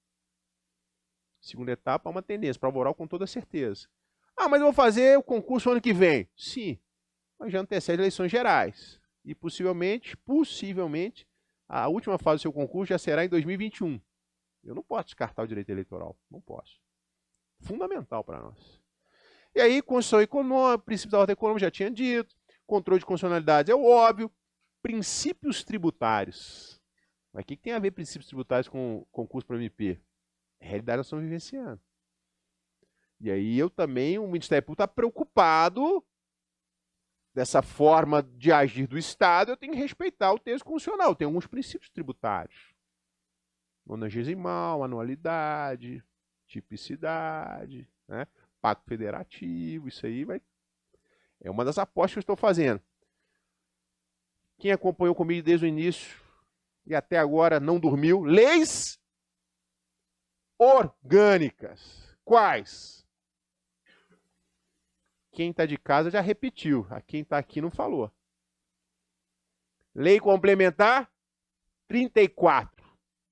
Segunda etapa, uma tendência, prova oral com toda certeza. Ah, mas eu vou fazer o concurso ano que vem. Sim, mas já antecede eleições gerais. E possivelmente, a última fase do seu concurso já será em 2021. Eu não posso descartar o direito eleitoral, não posso. Fundamental para nós. E aí, Constituição Econômica, princípio da ordem econômica, já tinha dito, controle de constitucionalidade é o óbvio, princípios tributários. Mas o que tem a ver princípios tributários com concurso para MP? Realidade nós estamos vivenciando. E aí eu também, o Ministério Público está preocupado dessa forma de agir do Estado, eu tenho que respeitar o texto constitucional, tem alguns princípios tributários. Nonagesimal, anualidade, tipicidade, né? Pacto federativo, isso aí é uma das apostas que eu estou fazendo. Quem acompanhou comigo desde o início e até agora não dormiu, leis orgânicas. Quais? Quem está de casa já repetiu. Quem está aqui não falou. Lei Complementar 34.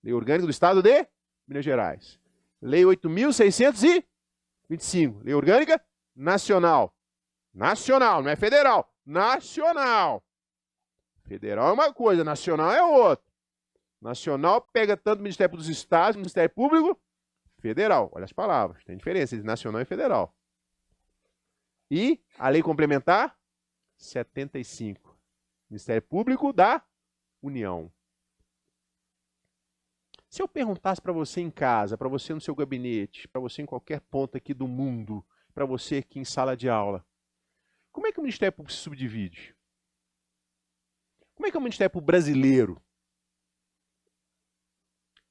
Lei Orgânica do Estado de Minas Gerais. Lei 8.625. Lei Orgânica Nacional. Nacional, não é federal. Nacional. Federal é uma coisa, nacional é outra. Nacional pega tanto o Ministério dos Estados, Ministério Público Federal. Olha as palavras, tem diferença entre nacional e federal. E a lei complementar 75. Ministério Público da União. Se eu perguntasse para você em casa, para você no seu gabinete, para você em qualquer ponto aqui do mundo, para você aqui em sala de aula, como é que o Ministério Público se subdivide? Como é que é o Ministério Público brasileiro?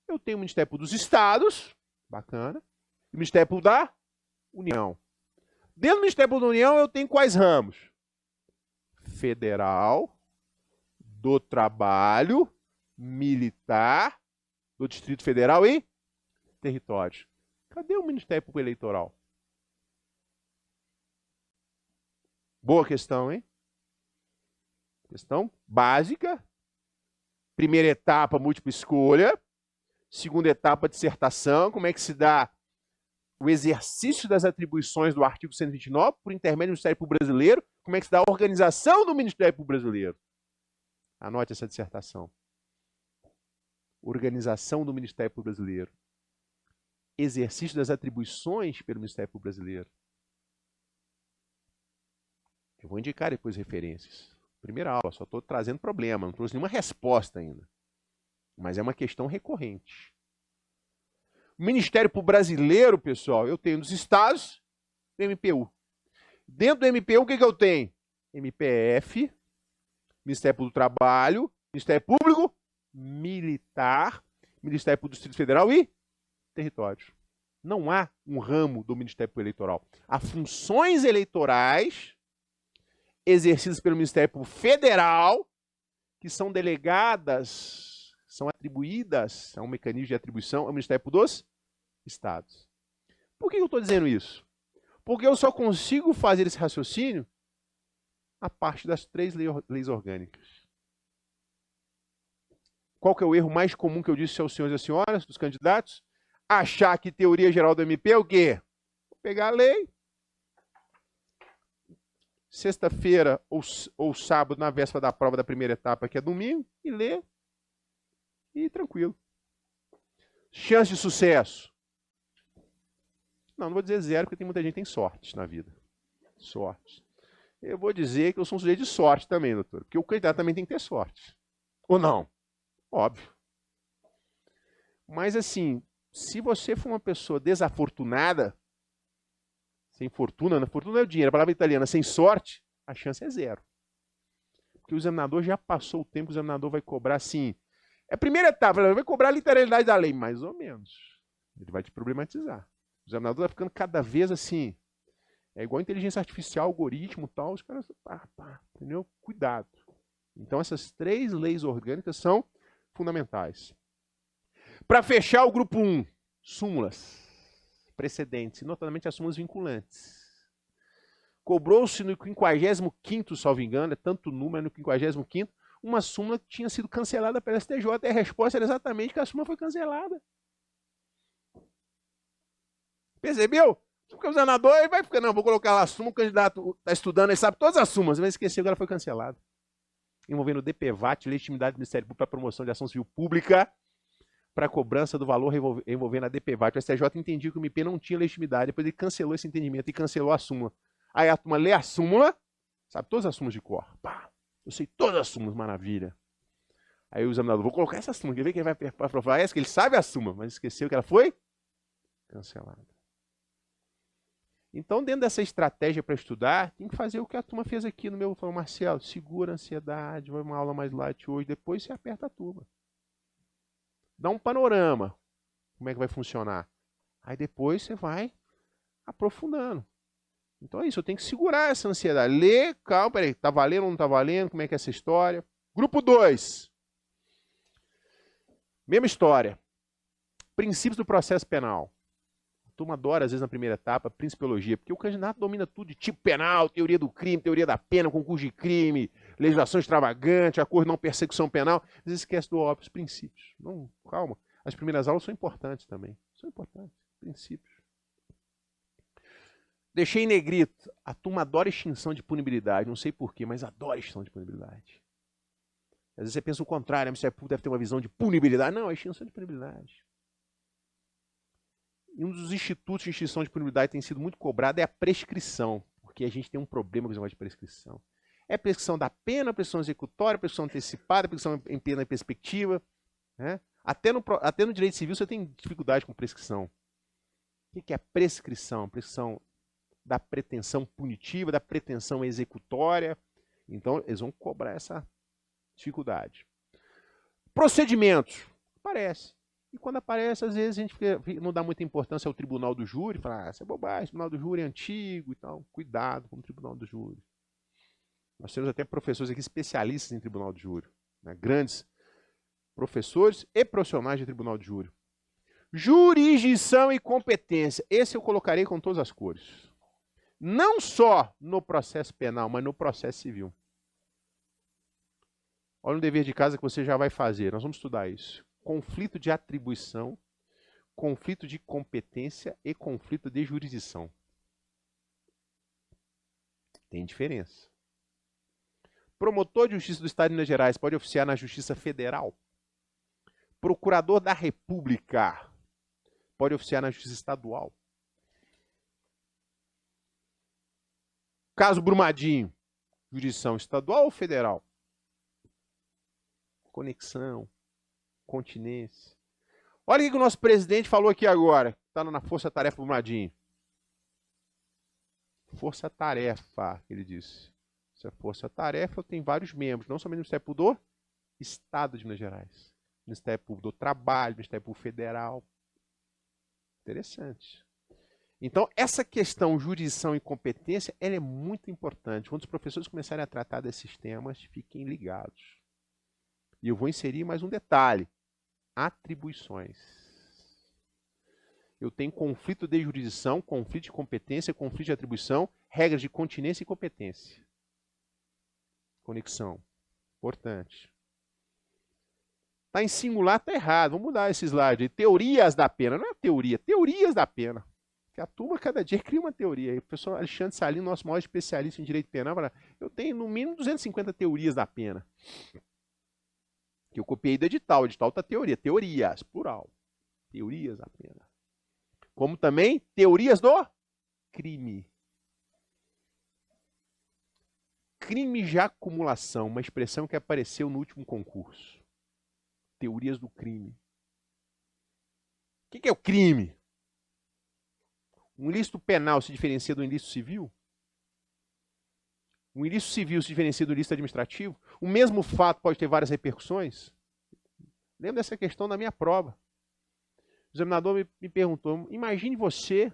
Eu tenho o Ministério Público dos Estados, bacana, e o Ministério Público da União. Dentro do Ministério Público da União eu tenho quais ramos? Federal, do Trabalho, Militar, do Distrito Federal e Território. Cadê o Ministério Público Eleitoral? Boa questão, hein? Questão básica. Primeira etapa, múltipla escolha. Segunda etapa, dissertação. Como é que se dá o exercício das atribuições do artigo 129 por intermédio do Ministério Público Brasileiro? Como é que se dá a organização do Ministério Público Brasileiro? Anote essa dissertação. Organização do Ministério Público Brasileiro. Exercício das atribuições pelo Ministério Público Brasileiro. Eu vou indicar depois referências. Primeira aula, só estou trazendo problema, não trouxe nenhuma resposta ainda. Mas é uma questão recorrente. O Ministério Público Brasileiro, pessoal, eu tenho nos estados, o MPU. Dentro do MPU, o que eu tenho? MPF, Ministério Público do Trabalho, Ministério Público Militar, Ministério Público do Distrito Federal e Territórios. Não há um ramo do Ministério Público Eleitoral. Há funções eleitorais exercidas pelo Ministério Público Federal que são delegadas, são atribuídas a um mecanismo de atribuição ao Ministério Público dos Estados. Por que eu estou dizendo isso? Porque eu só consigo fazer esse raciocínio a parte das 3 leis orgânicas. Qual que é o erro mais comum que eu disse aos senhores e às senhoras, dos candidatos? Achar que teoria geral do MP é o quê? Vou pegar a lei, sexta-feira ou sábado, na véspera da prova da primeira etapa, que é domingo, e ler, e tranquilo. Chance de sucesso? Não vou dizer 0, porque tem muita gente que tem sorte na vida. Sorte. Eu vou dizer que eu sou um sujeito de sorte também, doutor, porque o candidato também tem que ter sorte. Ou não? Óbvio. Mas assim, se você for uma pessoa desafortunada, sem fortuna, fortuna é o dinheiro, a palavra italiana, sem sorte, a chance é 0. Porque o examinador já passou o tempo que o examinador vai cobrar assim. É a primeira etapa, ele vai cobrar a literalidade da lei, mais ou menos. Ele vai te problematizar. O examinador vai ficando cada vez assim. É igual a inteligência artificial, algoritmo e tal, os caras, entendeu? Cuidado. Então, essas 3 leis orgânicas são fundamentais. Para fechar o grupo 1, súmulas precedentes, notadamente as súmulas vinculantes. Cobrou-se no 55º, salvo engano, é tanto número, no 55º, uma súmula que tinha sido cancelada pela STJ, e a resposta era exatamente que a súmula foi cancelada. Percebeu? Porque o examinador vai ficar, não, vou colocar lá a súmula, o candidato está estudando, ele sabe todas as súmulas, mas esqueceu que ela foi cancelada. Envolvendo o DPVAT, legitimidade do Ministério Público para a promoção de ação civil pública, para a cobrança do valor envolvendo a DPVAT. O STJ entendia que o MP não tinha legitimidade, depois ele cancelou esse entendimento e cancelou a súmula. Aí a turma lê a súmula, sabe todas as súmulas de cor. Pá, eu sei todas as súmulas, maravilha. Aí o examinador, vou colocar essa súmula, quer ver quem vai aprovar essa? Que ele sabe a súmula, mas esqueceu que ela foi cancelada. Então, dentro dessa estratégia para estudar, tem que fazer o que a turma fez aqui no meu. Falou, Marcelo, segura a ansiedade, vai uma aula mais light hoje, depois você aperta a turma. Dá um panorama, como é que vai funcionar. Aí depois você vai aprofundando. Então é isso, eu tenho que segurar essa ansiedade. Ler, calma, peraí, tá valendo ou não tá valendo, como é que é essa história? Grupo 2. Mesma história. Princípios do processo penal. A turma adora, às vezes, na primeira etapa, principiologia, porque o candidato domina tudo de tipo penal, teoria do crime, teoria da pena, concurso de crime, legislação extravagante, acordo de não persecução penal. Às vezes esquece do óbvio, os princípios. Não, calma. As primeiras aulas são importantes também. São importantes, princípios. Deixei em negrito. A turma adora extinção de punibilidade. Não sei porquê, mas adora extinção de punibilidade. Às vezes você pensa o contrário. O Ministério Público deve ter uma visão de punibilidade. Não, é extinção de punibilidade. E um dos institutos de extinção de punibilidade que tem sido muito cobrado é a prescrição. Porque a gente tem um problema com o negócio de prescrição. É prescrição da pena, prescrição executória, prescrição antecipada, prescrição em pena em perspectiva. Né? Até no direito civil você tem dificuldade com prescrição. O que é prescrição? Prescrição da pretensão punitiva, da pretensão executória. Então, eles vão cobrar essa dificuldade. Procedimentos. Aparece. E quando aparece, às vezes a gente não dá muita importância ao tribunal do júri, fala, isso é bobagem, o tribunal do júri é antigo e tal. Cuidado com o tribunal do júri. Nós temos até professores aqui especialistas em tribunal de júri. Né? Grandes professores e profissionais de tribunal de júri. Jurisdição e competência. Esse eu colocarei com todas as cores. Não só no processo penal, mas no processo civil. Olha o dever de casa que você já vai fazer. Nós vamos estudar isso. Conflito de atribuição, conflito de competência e conflito de jurisdição. Tem diferença. Promotor de Justiça do Estado de Minas Gerais pode oficiar na Justiça Federal. Procurador da República pode oficiar na Justiça Estadual. Caso Brumadinho, jurisdição estadual ou federal? Conexão, continência. Olha o que o nosso presidente falou aqui agora. Está na Força Tarefa Brumadinho. Força Tarefa, ele disse. Essa Força Tarefa tem vários membros, não somente no Ministério Público do Estado de Minas Gerais. Ministério Público do Trabalho, Ministério Público Federal. Interessante. Então, essa questão jurisdição e competência, ela é muito importante. Quando os professores começarem a tratar desses temas, fiquem ligados. E eu vou inserir mais um detalhe. Atribuições. Eu tenho conflito de jurisdição, conflito de competência, conflito de atribuição, regras de continência e competência. Conexão. Importante. Está em singular, está errado. Vamos mudar esse slide. Teorias da pena. Não é teoria, teorias da pena. Que a turma cada dia cria uma teoria. E o professor Alexandre Salino, nosso maior especialista em direito penal, fala, eu tenho no mínimo 250 teorias da pena. Que eu copiei do edital. O edital está teoria. Teorias, plural. Teorias da pena. Como também teorias do crime. Crime de acumulação, uma expressão que apareceu no último concurso. Teorias do crime. O que é o crime? Um ilícito penal se diferencia do ilícito civil? Um ilícito civil se diferencia do ilícito administrativo? O mesmo fato pode ter várias repercussões? Lembro dessa questão na minha prova. O examinador me perguntou, imagine você,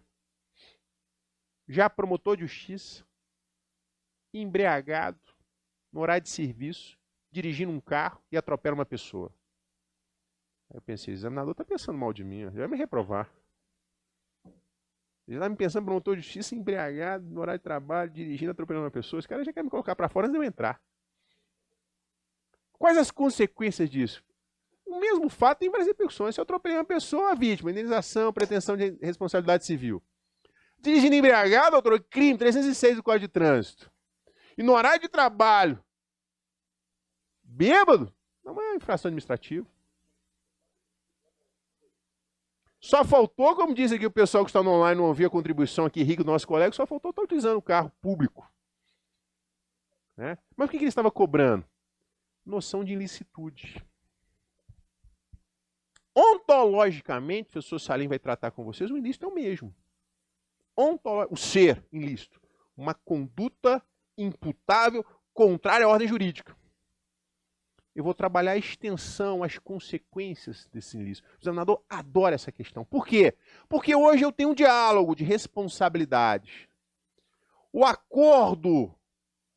já promotor de justiça, embriagado, no horário de serviço, dirigindo um carro e atropela uma pessoa. Aí eu pensei, o examinador está pensando mal de mim, ele vai me reprovar. Ele está me pensando promotor de justiça embriagado, no horário de trabalho, dirigindo, atropelando uma pessoa. Esse cara já quer me colocar para fora antes de eu entrar. Quais as consequências disso? O mesmo fato tem várias repercussões. Se eu atropelei uma pessoa, a vítima, indenização, pretensão de responsabilidade civil. Dirigindo embriagado, doutor, crime 306 do Código de Trânsito. E no horário de trabalho, bêbado, não é uma infração administrativa. Só faltou, como diz aqui o pessoal que está no online, não ouviu a contribuição aqui, rico do nosso colega, só faltou estar utilizando o carro público. Né? Mas o que ele estava cobrando? Noção de ilicitude. Ontologicamente, o professor Salim vai tratar com vocês, o ilícito é o mesmo. O ser ilícito. Uma conduta imputável contrária à ordem jurídica. Eu vou trabalhar a extensão, as consequências desse ilícito. O examinador adora essa questão. Por quê? Porque hoje eu tenho um diálogo de responsabilidades. O acordo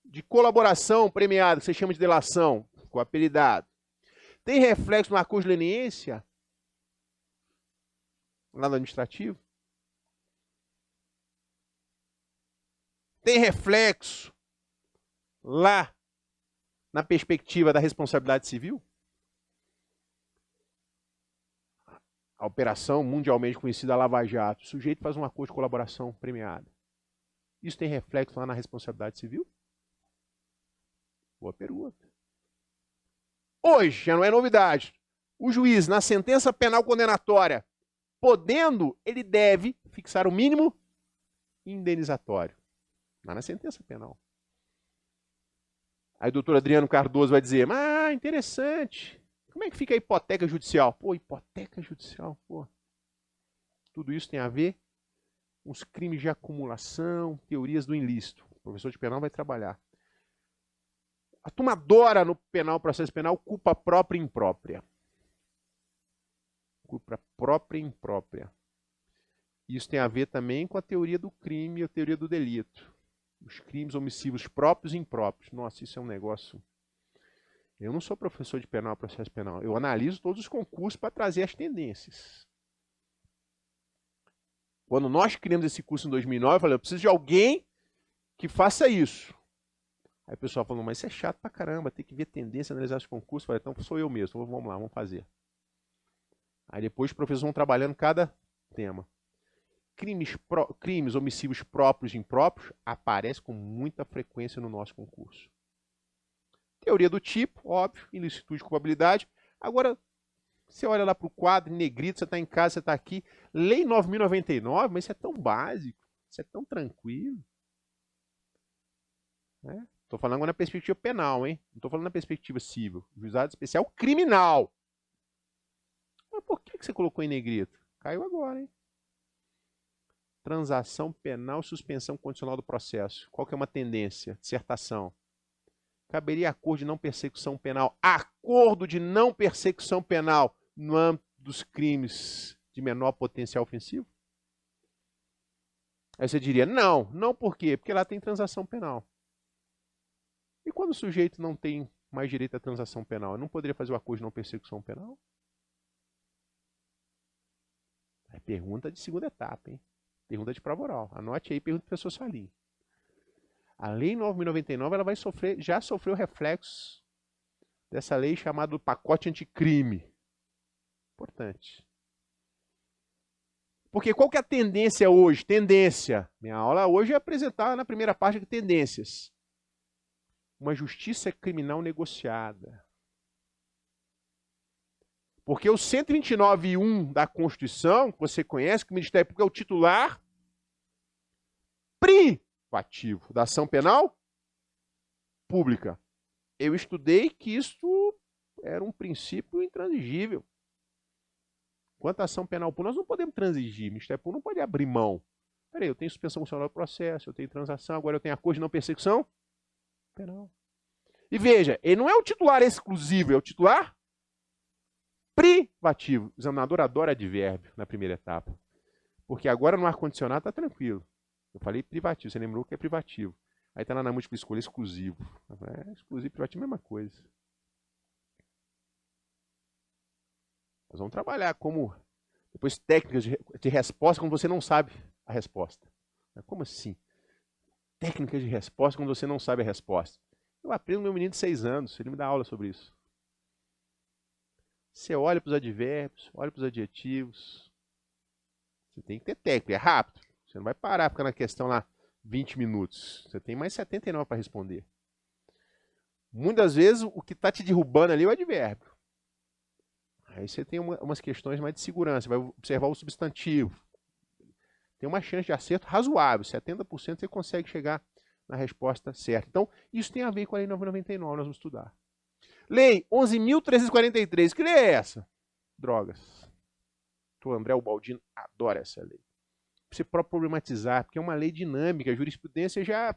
de colaboração premiado, que você chama de delação, com apelidado, tem reflexo no acordo de leniência? Lá no administrativo? Tem reflexo lá na perspectiva da responsabilidade civil? A operação mundialmente conhecida Lava Jato, o sujeito faz um acordo de colaboração premiada. Isso tem reflexo lá na responsabilidade civil? Boa pergunta. Hoje, já não é novidade, o juiz, na sentença penal condenatória, podendo, ele deve fixar o mínimo indenizatório. Lá na sentença penal. Aí o doutor Adriano Cardoso vai dizer, interessante, como é que fica a hipoteca judicial? Pô, hipoteca judicial, pô. Tudo isso tem a ver com os crimes de acumulação, teorias do ilícito. O professor de penal vai trabalhar. A turma adora no penal, processo penal, culpa própria e imprópria. Culpa própria e imprópria. Isso tem a ver também com a teoria do crime e a teoria do delito. Os crimes omissivos próprios e impróprios. Nossa, isso é um negócio... Eu não sou professor de penal, processo penal. Eu analiso todos os concursos para trazer as tendências. Quando nós criamos esse curso em 2009, eu falei, eu preciso de alguém que faça isso. Aí o pessoal falou, mas isso é chato pra caramba, tem que ver tendência, analisar os concursos. Eu falei, então sou eu mesmo, vamos lá, vamos fazer. Aí depois os professores vão trabalhando cada tema. Crimes omissivos próprios e impróprios aparecem com muita frequência no nosso concurso. Teoria do tipo, óbvio, ilicitude e culpabilidade. Agora, você olha lá para o quadro, em negrito, você está em casa, você está aqui. Lei 9.099, mas isso é tão básico, isso é tão tranquilo. Estou falando agora na perspectiva penal, hein? Não estou falando na perspectiva civil. Juizado especial criminal. Mas por que você colocou em negrito? Caiu agora, hein? Transação penal, suspensão condicional do processo. Qual que é uma tendência? Dissertação. Caberia acordo de não persecução penal. Acordo de não persecução penal no âmbito dos crimes de menor potencial ofensivo? Aí você diria, não por quê? Porque lá tem transação penal. E quando o sujeito não tem mais direito à transação penal, eu não poderia fazer o acordo de não persecução penal? É pergunta de segunda etapa, hein? Pergunta de prova oral. Anote aí, pergunta do professor Salim. A Lei 9.099 ela vai sofrer, já sofreu reflexos dessa lei chamada do pacote anticrime. Importante. Porque qual que é a tendência hoje? Tendência. Minha aula hoje é apresentar na primeira parte aqui tendências. Uma justiça criminal negociada. Porque o 129.1 da Constituição, que você conhece, que o Ministério Público é o titular privativo da ação penal pública. Eu estudei que isso era um princípio intransigível. Quanto à ação penal pública, nós não podemos transigir. O Ministério Público não pode abrir mão. Peraí, eu tenho suspensão condicional do processo, eu tenho transação, agora eu tenho acordo de não persecução penal. E veja, ele não é o titular exclusivo, é o titular privativo. O examinador adora advérbio na primeira etapa. Porque agora no ar-condicionado está tranquilo. Eu falei privativo, você lembrou que é privativo. Aí está lá na múltipla escolha, exclusivo. Exclusivo e privativo, mesma coisa. Nós vamos trabalhar como, depois, técnicas de resposta quando você não sabe a resposta. Como assim? Técnicas de resposta quando você não sabe a resposta. Eu aprendo com meu menino de 6 anos, ele me dá aula sobre isso. Você olha para os advérbios, olha para os adjetivos. Você tem que ter técnica, é rápido. Você não vai parar, ficar na questão lá 20 minutos. Você tem mais 79 para responder. Muitas vezes o que está te derrubando ali é o advérbio. Aí você tem umas questões mais de segurança, vai observar o substantivo. Tem uma chance de acerto razoável, 70% você consegue chegar na resposta certa. Então, isso tem a ver com a Lei 9.099, nós vamos estudar. Lei 11.343, que lei é essa? Drogas. O André Ubaldino adora essa lei. Você próprio problematizar, porque é uma lei dinâmica, a jurisprudência já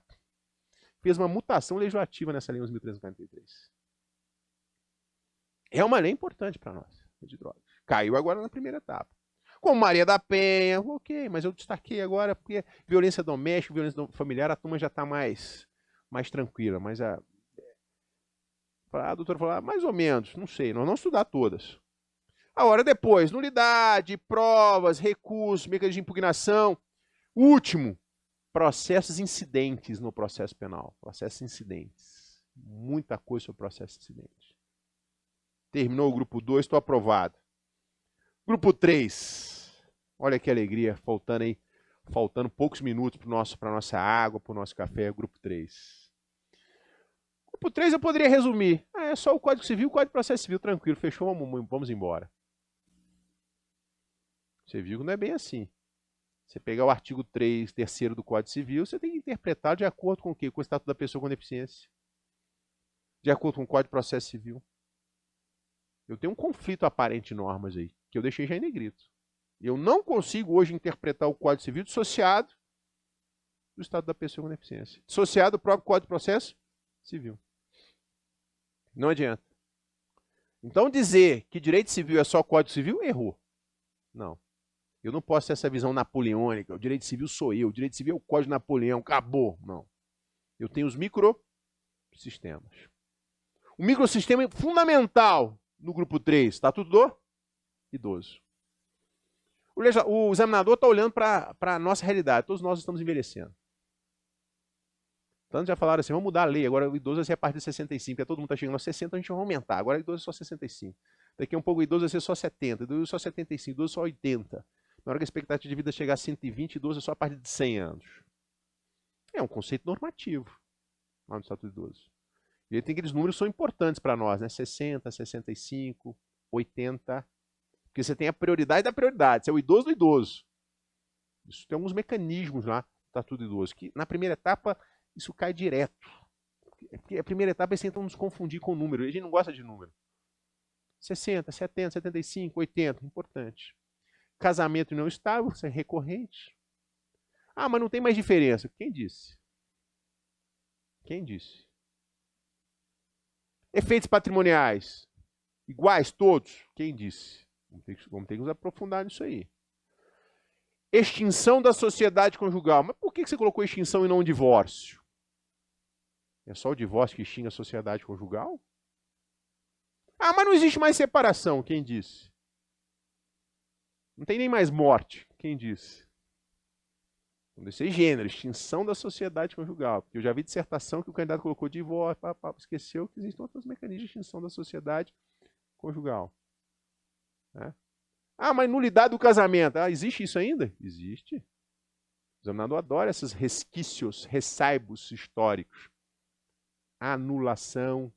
fez uma mutação legislativa nessa lei 11.343. É uma lei importante para nós, de drogas. Caiu agora na primeira etapa. Como Maria da Penha, ok, mas eu destaquei agora porque violência doméstica, violência familiar, a turma já está mais tranquila, mas a doutora falou, mais ou menos, não sei, nós vamos estudar todas. Agora depois, nulidade, provas, recursos, mecanismo de impugnação. Último, processos incidentes no processo penal. Processos incidentes. Muita coisa sobre processo incidente. Terminou o grupo 2, estou aprovado. Grupo 3. Olha que alegria, faltando poucos minutos para a nossa água, para o nosso café, grupo 3. Grupo 3 eu poderia resumir. É só o Código Civil, o Código de Processo Civil, tranquilo, fechou, vamos embora. Você viu que não é bem assim. Você pegar o artigo 3, terceiro do Código Civil, você tem que interpretar de acordo com o quê? Com o Estatuto da Pessoa com Deficiência. De acordo com o Código de Processo Civil. Eu tenho um conflito aparente de normas aí, que eu deixei já em negrito. Eu não consigo hoje interpretar o Código Civil dissociado do Estatuto da Pessoa com Deficiência. Dissociado do próprio Código de Processo Civil. Não adianta. Então dizer que direito civil é só Código Civil, errou. Não. Eu não posso ter essa visão napoleônica. O direito civil sou eu. O direito civil é o Código de Napoleão. Acabou. Não. Eu tenho os microsistemas. O microsistema é fundamental no grupo 3. Estatuto do idoso. O examinador está olhando para a nossa realidade. Todos nós estamos envelhecendo. Tanto já falaram assim, vamos mudar a lei. Agora o idoso vai ser a partir de 65. Porque todo mundo está chegando aos 60, a gente vai aumentar. Agora o idoso é só 65. Daqui a um pouco o idoso vai ser só 70. O idoso é só 75. O idoso é só 80. Na hora que a expectativa de vida chegar a 120, idoso é só a partir de 100 anos. É um conceito normativo lá no Estatuto do Idoso. E aí tem aqueles números que são importantes para nós, né? 60, 65, 80. Porque você tem a prioridade da prioridade. Você é o idoso do idoso. Isso tem alguns mecanismos lá no Estatuto do Idoso. Que na primeira etapa isso cai direto. Porque a primeira etapa eles tentam nos confundir com o número. E a gente não gosta de número. 60, 70, 75, 80. Importante. Casamento não estável, isso é recorrente. Ah, mas não tem mais diferença. Quem disse? Quem disse? Efeitos patrimoniais. Iguais todos? Quem disse? Vamos ter que nos aprofundar nisso aí. Extinção da sociedade conjugal. Mas por que você colocou extinção e não divórcio? É só o divórcio que extingue a sociedade conjugal? Ah, mas não existe mais separação. Quem disse? Não tem nem mais morte. Quem disse? Não desse gênero, extinção da sociedade conjugal. Porque eu já vi dissertação que o candidato colocou divórcio, esqueceu que existem outros mecanismos de extinção da sociedade conjugal. Né? Ah, mas nulidade do casamento. Ah, existe isso ainda? Existe. O examinador adora esses resquícios, ressaibos históricos. Anulação,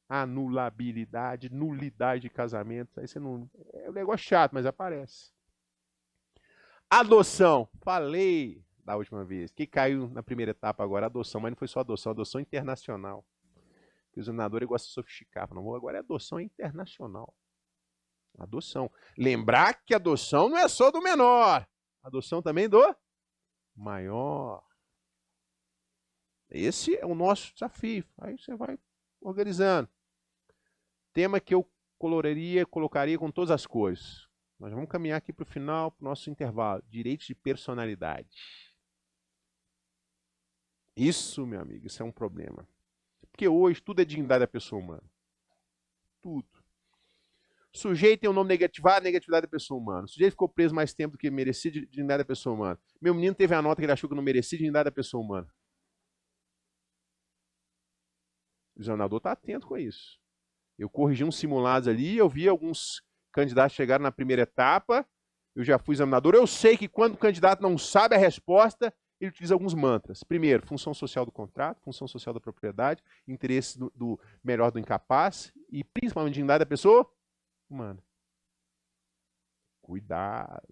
anulabilidade, nulidade de casamento. Aí você não... É um negócio chato, mas aparece. Adoção. Falei da última vez. Que caiu na primeira etapa agora, adoção, mas não foi só adoção, adoção internacional. O examinador ele gosta de sofisticar. Não, agora é adoção internacional. Adoção. Lembrar que adoção não é só do menor. Adoção também do maior. Esse é o nosso desafio. Aí você vai organizando. Tema que eu colocaria com todas as cores. Nós vamos caminhar aqui para o final, para o nosso intervalo. Direitos de personalidade. Isso, meu amigo, isso é um problema. Porque hoje tudo é dignidade da pessoa humana. Tudo. Sujeito tem um nome negativado, negatividade da pessoa humana. O sujeito ficou preso mais tempo do que merecia, dignidade da pessoa humana. Meu menino teve a nota que ele achou que não merecia, dignidade da pessoa humana. O examinador está atento com isso. Eu corrigi uns simulados ali, eu vi alguns candidatos chegaram na primeira etapa, eu já fui examinador. Eu sei que quando o candidato não sabe a resposta, ele utiliza alguns mantras. Primeiro, função social do contrato, função social da propriedade, interesse do melhor do incapaz e principalmente dignidade da pessoa humana. Cuidado.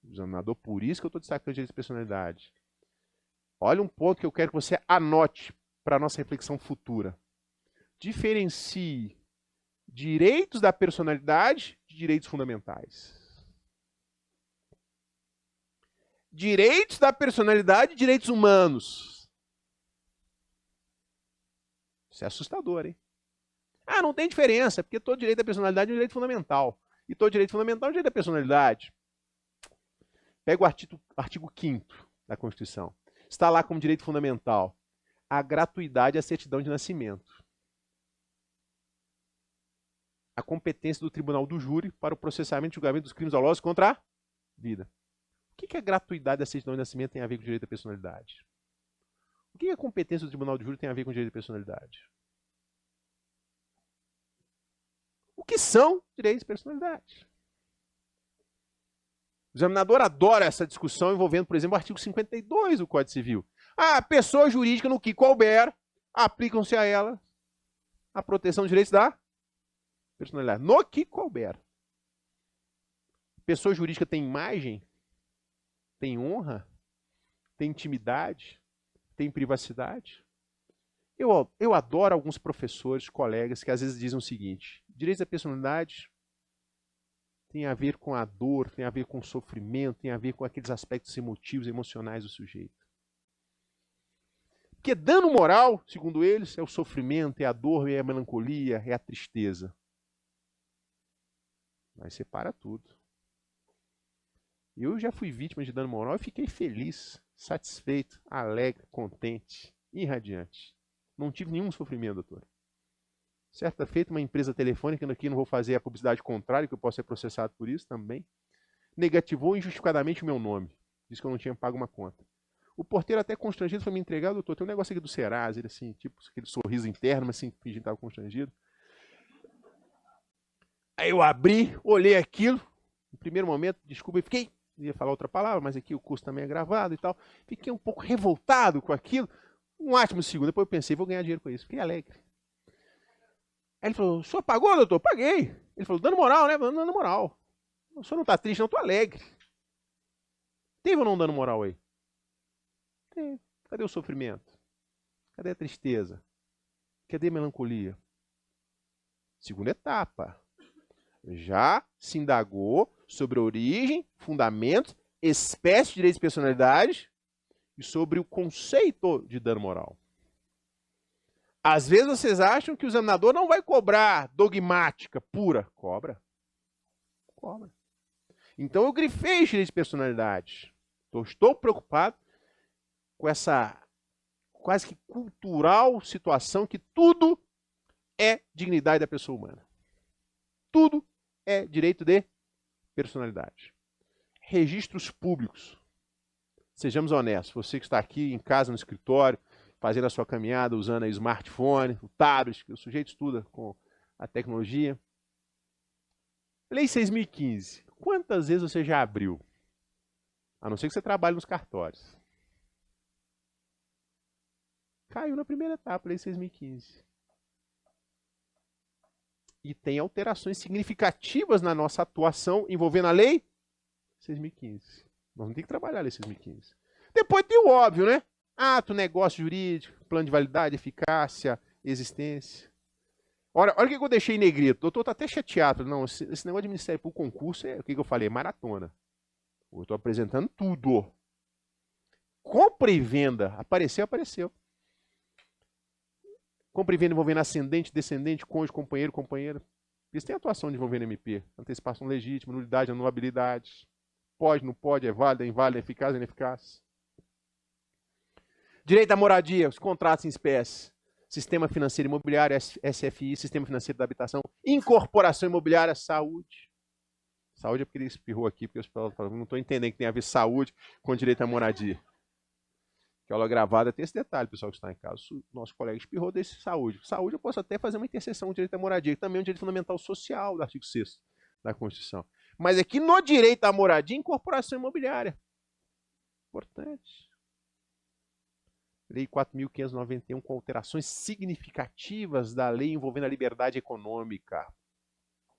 Examinador, por isso que eu estou destacando direito de personalidade. Olha um ponto que eu quero que você anote para a nossa reflexão futura. Diferencie direitos da personalidade de direitos fundamentais. Direitos da personalidade e direitos humanos. Isso é assustador, hein? Ah, não tem diferença, porque todo direito da personalidade é um direito fundamental. E todo direito fundamental é um direito da personalidade. Pega o artigo 5º da Constituição. Está lá como direito fundamental a gratuidade e a certidão de nascimento. A competência do tribunal do júri para o processamento e julgamento dos crimes dolosos contra a vida. O que a gratuidade e a certidão de nascimento tem a ver com o direito da personalidade? O que a competência do tribunal do júri tem a ver com o direito da personalidade? O que são direitos de personalidade? O examinador adora essa discussão envolvendo, por exemplo, o artigo 52 do Código Civil. A pessoa jurídica no que couber, aplicam-se a ela a proteção dos direitos da personalidade. No que couber. Pessoa jurídica tem imagem, tem honra, tem intimidade, tem privacidade. Eu adoro alguns professores, colegas, que às vezes dizem o seguinte: direitos da personalidade tem a ver com a dor, tem a ver com o sofrimento, tem a ver com aqueles aspectos emotivos, emocionais do sujeito. Porque dano moral, segundo eles, é o sofrimento, é a dor, é a melancolia, é a tristeza. Mas separa tudo. Eu já fui vítima de dano moral e fiquei feliz, satisfeito, alegre, contente, irradiante. Não tive nenhum sofrimento, doutor. Certa feita, uma empresa telefônica, aqui não vou fazer a publicidade contrária, que eu posso ser processado por isso também, negativou injustificadamente o meu nome. Disse que eu não tinha pago uma conta. O porteiro até constrangido foi me entregar: doutor, tem um negócio aqui do Serasa, ele assim, tipo, aquele sorriso interno, mas assim, fingindo que estava constrangido. Aí eu abri, olhei aquilo, no primeiro momento, desculpa, fiquei, ia falar outra palavra, mas aqui o curso também é gravado e tal, fiquei um pouco revoltado com aquilo, um ótimo segundo, depois eu pensei, vou ganhar dinheiro com isso, fiquei alegre. Aí ele falou: o senhor pagou, doutor? Paguei. Ele falou: dando moral, né? Dando moral. O senhor não está triste, não, estou alegre. Teve ou não dando moral aí? Teve. Cadê o sofrimento? Cadê a tristeza? Cadê a melancolia? Segunda etapa. Já se indagou sobre a origem, fundamentos, espécie de direitos de personalidade e sobre o conceito de dano moral. Às vezes vocês acham que o examinador não vai cobrar dogmática pura. Cobra. Cobra. Então eu grifei os direitos de personalidade. Estou preocupado com essa quase que cultural situação que tudo é dignidade da pessoa humana. Tudo é direito de personalidade. Registros públicos. Sejamos honestos. Você que está aqui em casa, no escritório, fazendo a sua caminhada, usando o smartphone, o tablet, que o sujeito estuda com a tecnologia. Lei 6.015. Quantas vezes você já abriu? A não ser que você trabalhe nos cartórios. Caiu na primeira etapa, Lei 6.015. E tem alterações significativas na nossa atuação envolvendo a Lei 6.015. Nós vamos ter que trabalhar a Lei 6.015. Depois tem o óbvio, né? Ato, negócio jurídico, plano de validade, eficácia, existência. Olha o que eu deixei em negrito. O doutor está até chateado. Não, esse negócio de Ministério Público concurso é o que eu falei, maratona. Eu estou apresentando tudo. Compra e venda. Apareceu, apareceu. Compra e venda envolvendo ascendente, descendente, cônjuge, companheiro, companheira. Isso tem atuação envolvendo MP. Antecipação legítima, nulidade, anulabilidade. Pode, não pode, é válido, é inválido, é eficaz, é ineficaz. Direito à moradia, os contratos em espécie. Sistema financeiro imobiliário, SFI, Sistema financeiro da habitação, incorporação imobiliária, saúde. Saúde é porque ele espirrou aqui, porque os pessoal falam, não estou entendendo que tem a ver saúde com direito à moradia. Que aula gravada tem esse detalhe, pessoal que está em casa. Nosso colega espirrou desse saúde. Saúde eu posso até fazer uma interseção com direito à moradia, que também é um direito fundamental social do artigo 6º da Constituição. Mas aqui no direito à moradia, incorporação imobiliária. Importante. Lei 4.591, com alterações significativas da lei envolvendo a liberdade econômica.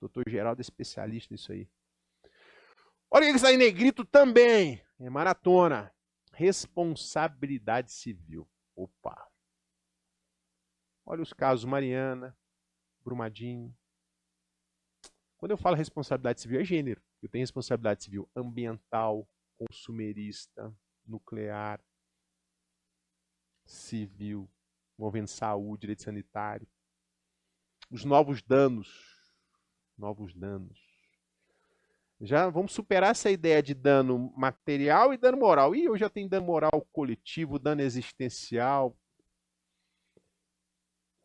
Doutor Geraldo é especialista nisso aí. Olha o que está em negrito também. É maratona. Responsabilidade civil. Opa. Olha os casos Mariana, Brumadinho. Quando eu falo responsabilidade civil, é gênero. Eu tenho responsabilidade civil ambiental, consumerista, nuclear, civil, envolvendo saúde, direito sanitário. Os novos danos. Já vamos superar essa ideia de dano material e dano moral. E eu já tenho dano moral coletivo, dano existencial.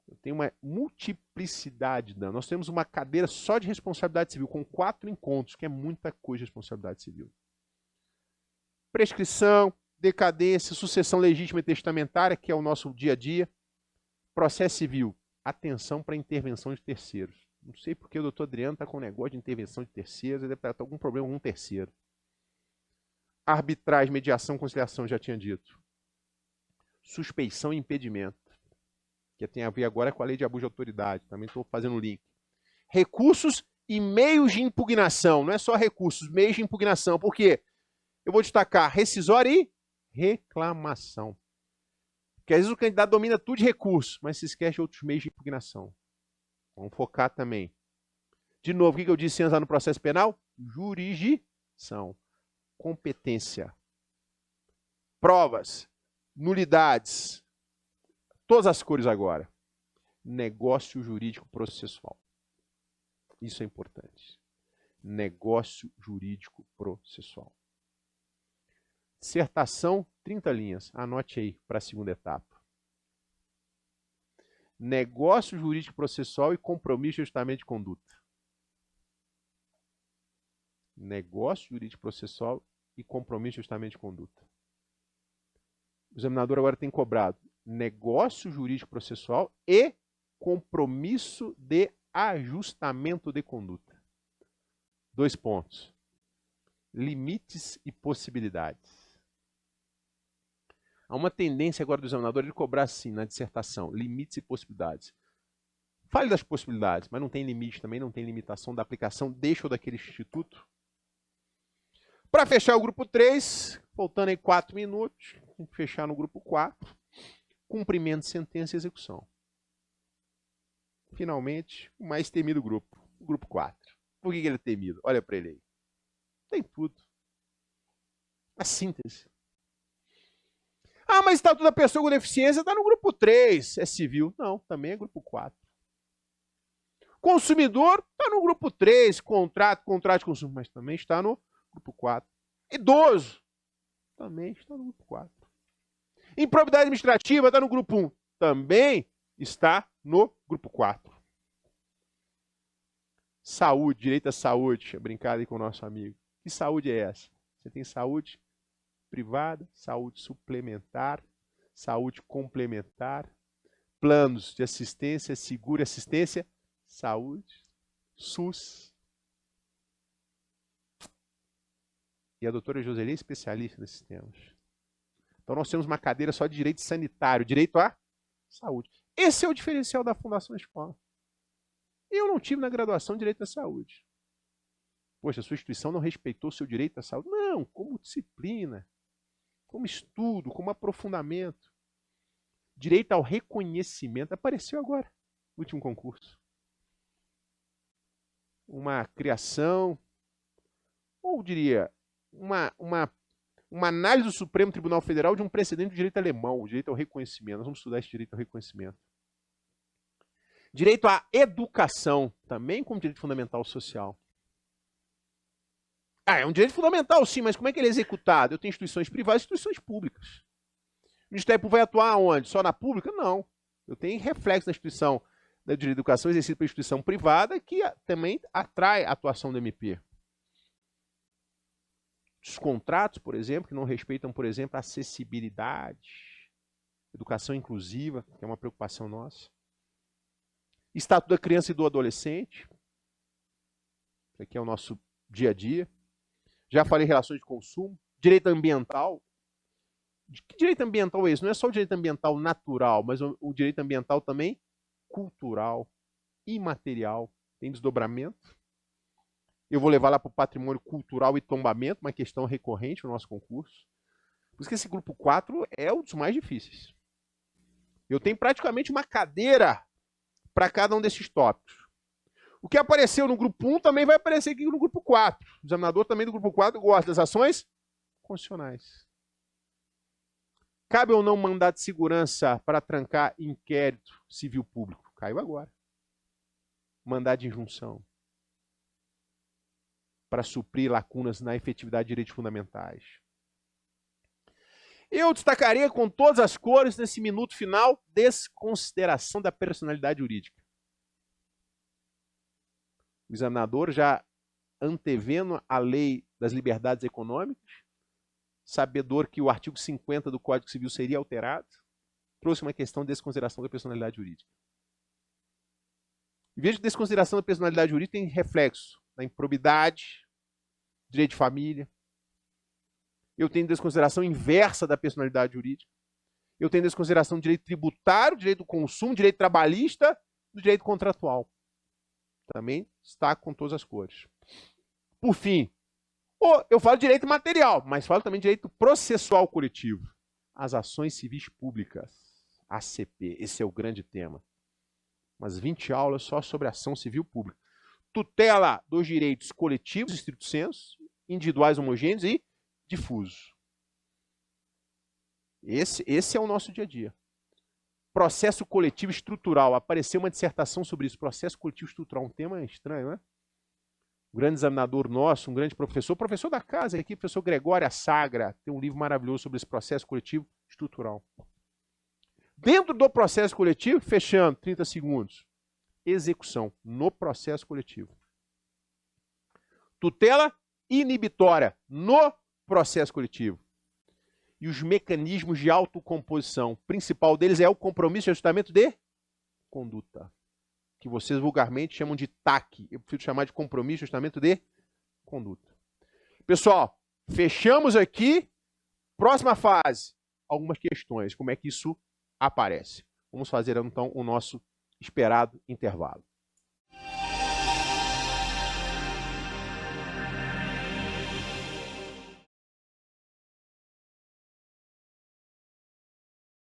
Eu tenho uma multiplicidade de dano. Nós temos uma cadeira só de responsabilidade civil, com 4 encontros, que é muita coisa de responsabilidade civil. Prescrição, decadência, sucessão legítima e testamentária, que é o nosso dia a dia. Processo civil, atenção para a intervenção de terceiros. Não sei porque o doutor Adriano está com um negócio de intervenção de terceiros, ele deve estar com algum problema com um terceiro. Arbitragem, mediação, conciliação, já tinha dito. Suspeição e impedimento, que tem a ver agora com a lei de abuso de autoridade, também estou fazendo o link. Recursos e meios de impugnação, não é só recursos, meios de impugnação, por quê? Eu vou destacar rescisória e reclamação. Porque às vezes o candidato domina tudo de recurso, mas se esquece de outros meios de impugnação. Vamos focar também. De novo, o que eu disse antes lá no processo penal? Jurisdição. Competência. Provas. Nulidades. Todas as cores agora. Negócio jurídico processual. Isso é importante. Negócio jurídico processual. Dissertação, 30 linhas. Anote aí para a segunda etapa. Negócio jurídico processual e compromisso de ajustamento de conduta. Negócio jurídico processual e compromisso de ajustamento de conduta. O examinador agora tem cobrado negócio jurídico processual e compromisso de ajustamento de conduta. 2 pontos. Limites e possibilidades. Há uma tendência agora do examinador de cobrar assim na dissertação, limites e possibilidades. Fale das possibilidades, mas não tem limite também, não tem limitação da aplicação, deixa o daquele instituto. Para fechar o grupo 3, faltando aí 4 minutos, tem que fechar no grupo 4, cumprimento de sentença e execução. Finalmente, o mais temido grupo, o grupo 4. Por que ele é temido? Olha para ele aí. Tem tudo. A síntese. Ah, mas estatuto da pessoa com deficiência está no grupo 3, é civil. Não, também é grupo 4. Consumidor está no grupo 3, contrato de consumo, mas também está no grupo 4. Idoso também está no grupo 4. Improbidade administrativa está no grupo 1, também está no grupo 4. Saúde, direito à saúde, brincar aí com o nosso amigo. Que saúde é essa? Você tem saúde privada, saúde suplementar, saúde complementar, planos de assistência, seguro e assistência, saúde, SUS. E a doutora Joseli é especialista nesses temas. Então nós temos uma cadeira só de direito sanitário, direito à saúde. Esse é o diferencial da Fundação Escola. Eu não tive na graduação direito à saúde. Poxa, a sua instituição não respeitou o seu direito à saúde? Não, como disciplina, como estudo, como aprofundamento. Direito ao reconhecimento apareceu agora, no último concurso. Uma criação, ou diria, uma análise do Supremo Tribunal Federal de um precedente do direito alemão, o direito ao reconhecimento. Nós vamos estudar esse direito ao reconhecimento. Direito à educação, também como direito fundamental social. Ah, é um direito fundamental, sim, mas como é que ele é executado? Eu tenho instituições privadas e instituições públicas. O Ministério Público vai atuar onde? Só na pública? Não. Eu tenho reflexo na instituição da direito de educação exercido pela instituição privada que também atrai a atuação do MP. Os contratos, por exemplo, que não respeitam, por exemplo, a acessibilidade, educação inclusiva, que é uma preocupação nossa. Estatuto da criança e do adolescente. Isso aqui é o nosso dia a dia. Já falei em relações de consumo. Direito ambiental. Que direito ambiental é esse? Não é só o direito ambiental natural, mas o direito ambiental também cultural, imaterial. Tem desdobramento. Eu vou levar lá para o patrimônio cultural e tombamento, uma questão recorrente no nosso concurso. Por isso que esse grupo 4 é um dos mais difíceis. Eu tenho praticamente uma cadeira para cada um desses tópicos. O que apareceu no grupo 1 também vai aparecer aqui no grupo 4. O examinador também do grupo 4 gosta das ações constitucionais. Cabe ou não mandado de segurança para trancar inquérito civil público? Caiu agora. Mandado de injunção. Para suprir lacunas na efetividade de direitos fundamentais. Eu destacaria com todas as cores, nesse minuto final, desconsideração da personalidade jurídica. O examinador, já antevendo a lei das liberdades econômicas, sabedor que o artigo 50 do Código Civil seria alterado, trouxe uma questão de desconsideração da personalidade jurídica. E veja que desconsideração da personalidade jurídica tem reflexo na improbidade, direito de família. Eu tenho desconsideração inversa da personalidade jurídica. Eu tenho desconsideração do direito tributário, direito do consumo, direito trabalhista, do direito contratual. Também está com todas as cores. Por fim, eu falo de direito material, mas falo também de direito processual coletivo. As ações civis públicas, ACP, esse é o grande tema. Umas 20 aulas só sobre ação civil pública. Tutela dos direitos coletivos, estrito sensu, individuais homogêneos e difusos. Esse é o nosso dia a dia. Processo coletivo estrutural. Apareceu uma dissertação sobre isso. Processo coletivo estrutural. Um tema estranho, né? Um grande examinador nosso, um grande professor da casa aqui, professor Gregório Sagra, tem um livro maravilhoso sobre esse processo coletivo estrutural. Dentro do processo coletivo, fechando, 30 segundos, execução no processo coletivo. Tutela inibitória no processo coletivo. E os mecanismos de autocomposição. O principal deles é o compromisso de ajustamento de conduta, que vocês vulgarmente chamam de TAC. Eu prefiro chamar de compromisso de ajustamento de conduta. Pessoal, fechamos aqui. Próxima fase, algumas questões. Como é que isso aparece? Vamos fazer então o nosso esperado intervalo.